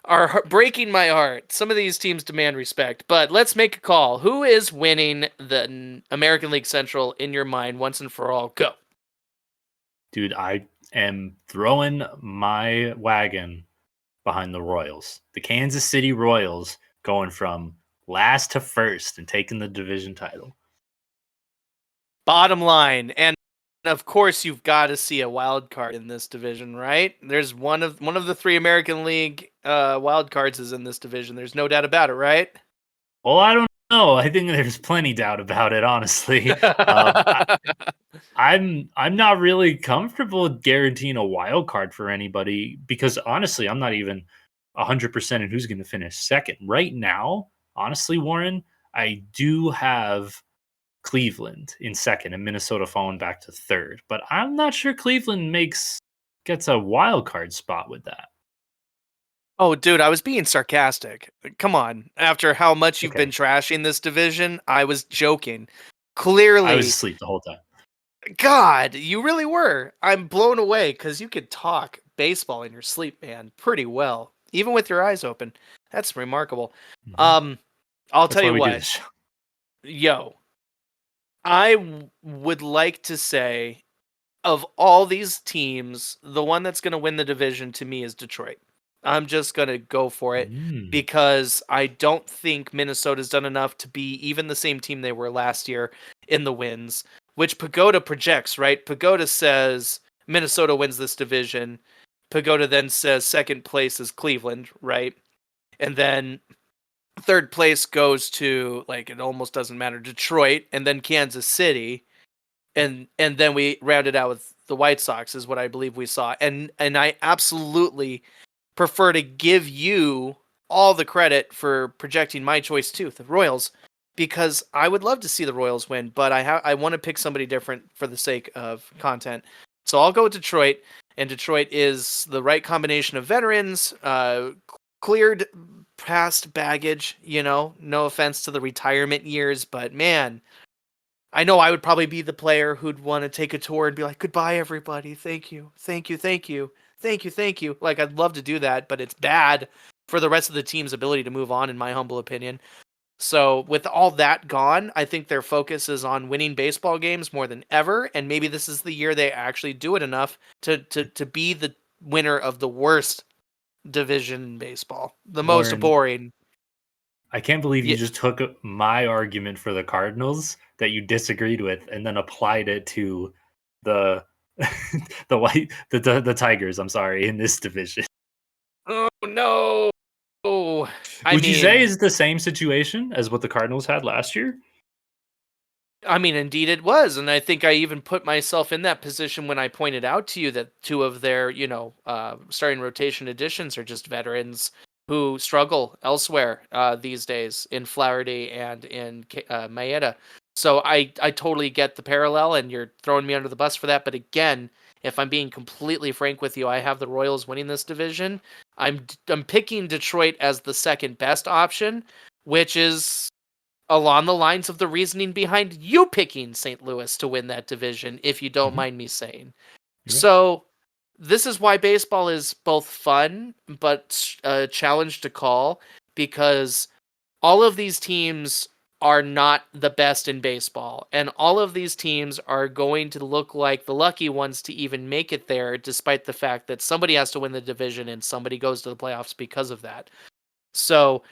are breaking my heart. Some of these teams demand respect, but let's make a call. Who is winning the American League Central in your mind once and for all? Go. Dude, I am throwing my wagon behind the Royals. The Kansas City Royals going from last to first and taking the division title. Bottom line, and of course you've got to see a wild card in this division, right? There's one of the 3 American League wild cards is in this division. There's no doubt about it, right? Well, I don't know. I think there's plenty doubt about it, honestly. I'm not really comfortable with guaranteeing a wild card for anybody, because honestly, I'm not even 100% in who's going to finish second right now. Honestly, Warren, I do have Cleveland in second and Minnesota falling back to third, but I'm not sure Cleveland gets a wild card spot with that. Oh, dude, I was being sarcastic. Come on. After how much you've been Okay, trashing this division, I was joking. I was Clearly, asleep the whole time. God, you really were. I'm blown away because you could talk baseball in your sleep, man, pretty well, even with your eyes open. That's remarkable. Mhm. Um, I'll That's tell why you we do what, this show. yo, would like to say of all these teams, the one that's going to win the division to me is Detroit. I'm just going to go for it Mm. because I don't think Minnesota's done enough to be even the same team they were last year in the wins, which Pagoda projects, right? Pagoda says Minnesota wins this division. Pagoda then says second place is Cleveland, right? And then third place goes to, like, it almost doesn't matter, Detroit, and then Kansas City, and then we rounded out with the White Sox is what I believe we saw. And I absolutely prefer to give you all the credit for projecting my choice too, the Royals, because I would love to see the Royals win, but I want to pick somebody different for the sake of content. So I'll go with Detroit, and Detroit is the right combination of veterans, cleared past baggage, no offense to the retirement years, but man, I know I would probably be the player who'd want to take a tour and be like, goodbye, everybody. Thank you. Thank you. Thank you. Thank you. Thank you. Like, I'd love to do that, but it's bad for the rest of the team's ability to move on, in my humble opinion. So, with all that gone, I think their focus is on winning baseball games more than ever. And maybe this is the year they actually do it enough to be the winner of the worst division in baseball, the most Warren, boring. I can't believe you Yeah. just took my argument for the Cardinals that you disagreed with and then applied it to the the Tigers, I'm sorry, in this division. Oh, no. I Would you say mean, is the same situation as what the Cardinals had last year? I mean, indeed it was, and I think I even put myself in that position when I pointed out to you that two of their, starting rotation additions are just veterans who struggle elsewhere these days in Flaherty and in Maeda. So I totally get the parallel, and you're throwing me under the bus for that. But again, if I'm being completely frank with you, I have the Royals winning this division. I'm picking Detroit as the second best option, which is along the lines of the reasoning behind you picking St. Louis to win that division, if you don't Mhm. mind me saying. Yeah. So, this is why baseball is both fun but a challenge to call, because all of these teams are not the best in baseball, and all of these teams are going to look like the lucky ones to even make it there, despite the fact that somebody has to win the division and somebody goes to the playoffs because of that. So,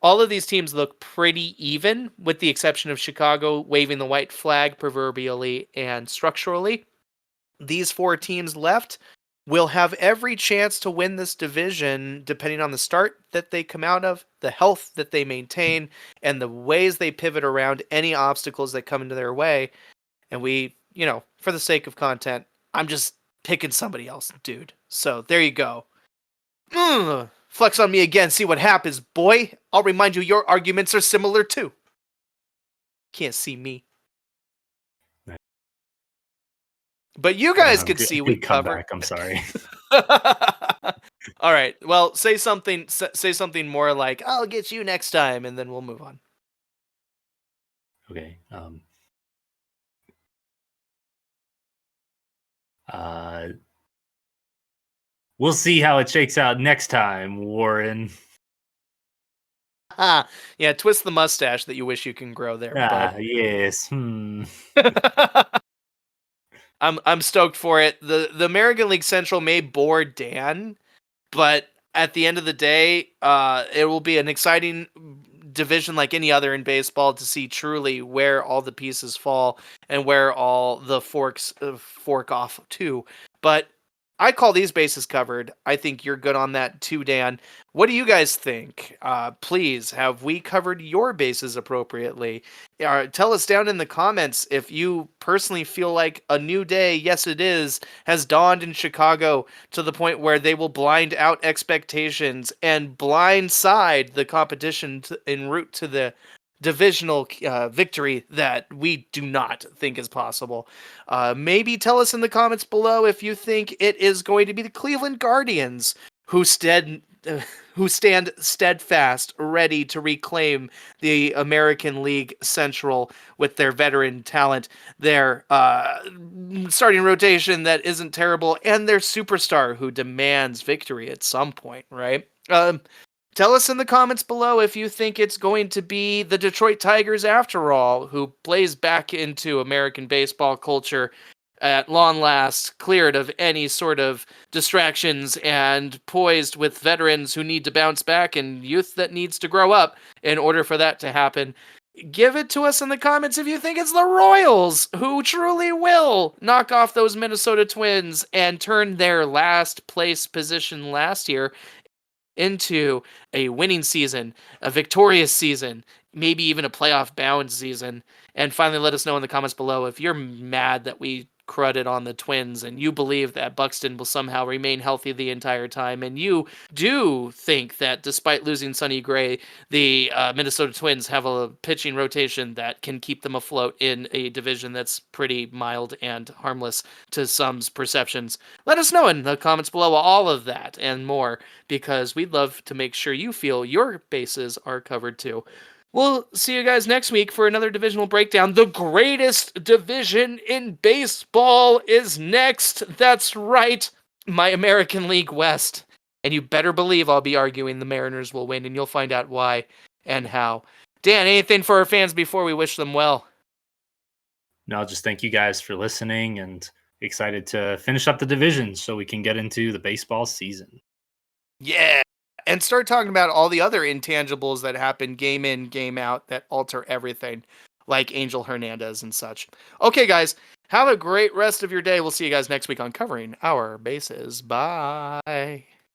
all of these teams look pretty even, with the exception of Chicago waving the white flag proverbially and structurally. These four teams left will have every chance to win this division depending on the start that they come out of, the health that they maintain, and the ways they pivot around any obstacles that come into their way. And for the sake of content, I'm just picking somebody else, dude. So there you go. Flex on me again, see what happens, boy. I'll remind you your arguments are similar too. Can't see me. Nice. But you guys could Good, see we good covered. comeback. I'm sorry. All right. Well, say something more like I'll get you next time, and then we'll move on. Okay. Uh, we'll see how it shakes out next time, Warren. Yeah, twist the mustache that you wish you can grow there, bud. Yes. I'm stoked for it. The American League Central may bore Dan, but at the end of the day, it will be an exciting division like any other in baseball to see truly where all the pieces fall and where all the forks fork off to. But I call these bases covered. I think you're good on that too, Dan. What do you guys think? Please, have we covered your bases appropriately? Tell us down in the comments if you personally feel like a new day, yes it is, has dawned in Chicago to the point where they will blind out expectations and blindside the competition en route to the divisional victory that we do not think is possible. Maybe tell us in the comments below if you think it is going to be the Cleveland Guardians who stand steadfast, ready to reclaim the American League Central with their veteran talent, their starting rotation that isn't terrible, and their superstar who demands victory at some point, right? Tell us in the comments below if you think it's going to be the Detroit Tigers after all, who plays back into American baseball culture at long last, cleared of any sort of distractions and poised with veterans who need to bounce back and youth that needs to grow up in order for that to happen. Give it to us in the comments if you think it's the Royals who truly will knock off those Minnesota Twins and turn their last place position last year into a winning season, a victorious season, maybe even a playoff bound season. And finally, let us know in the comments below if you're mad that we crudded on the Twins and you believe that Buxton will somehow remain healthy the entire time, and you do think that despite losing Sonny Gray, the Minnesota Twins have a pitching rotation that can keep them afloat in a division that's pretty mild and harmless to some's perceptions. Let us know in the comments below all of that and more, because we'd love to make sure you feel your bases are covered too. We'll see you guys next week for another divisional breakdown. The greatest division in baseball is next. That's right, my American League West. And you better believe I'll be arguing the Mariners will win, and you'll find out why and how. Dan, anything for our fans before we wish them well? No, just thank you guys for listening and excited to finish up the division so we can get into the baseball season. Yeah. And start talking about all the other intangibles that happen game in, game out that alter everything, like Angel Hernandez and such. Okay, guys, have a great rest of your day. We'll see you guys next week on Covering Our Bases. Bye.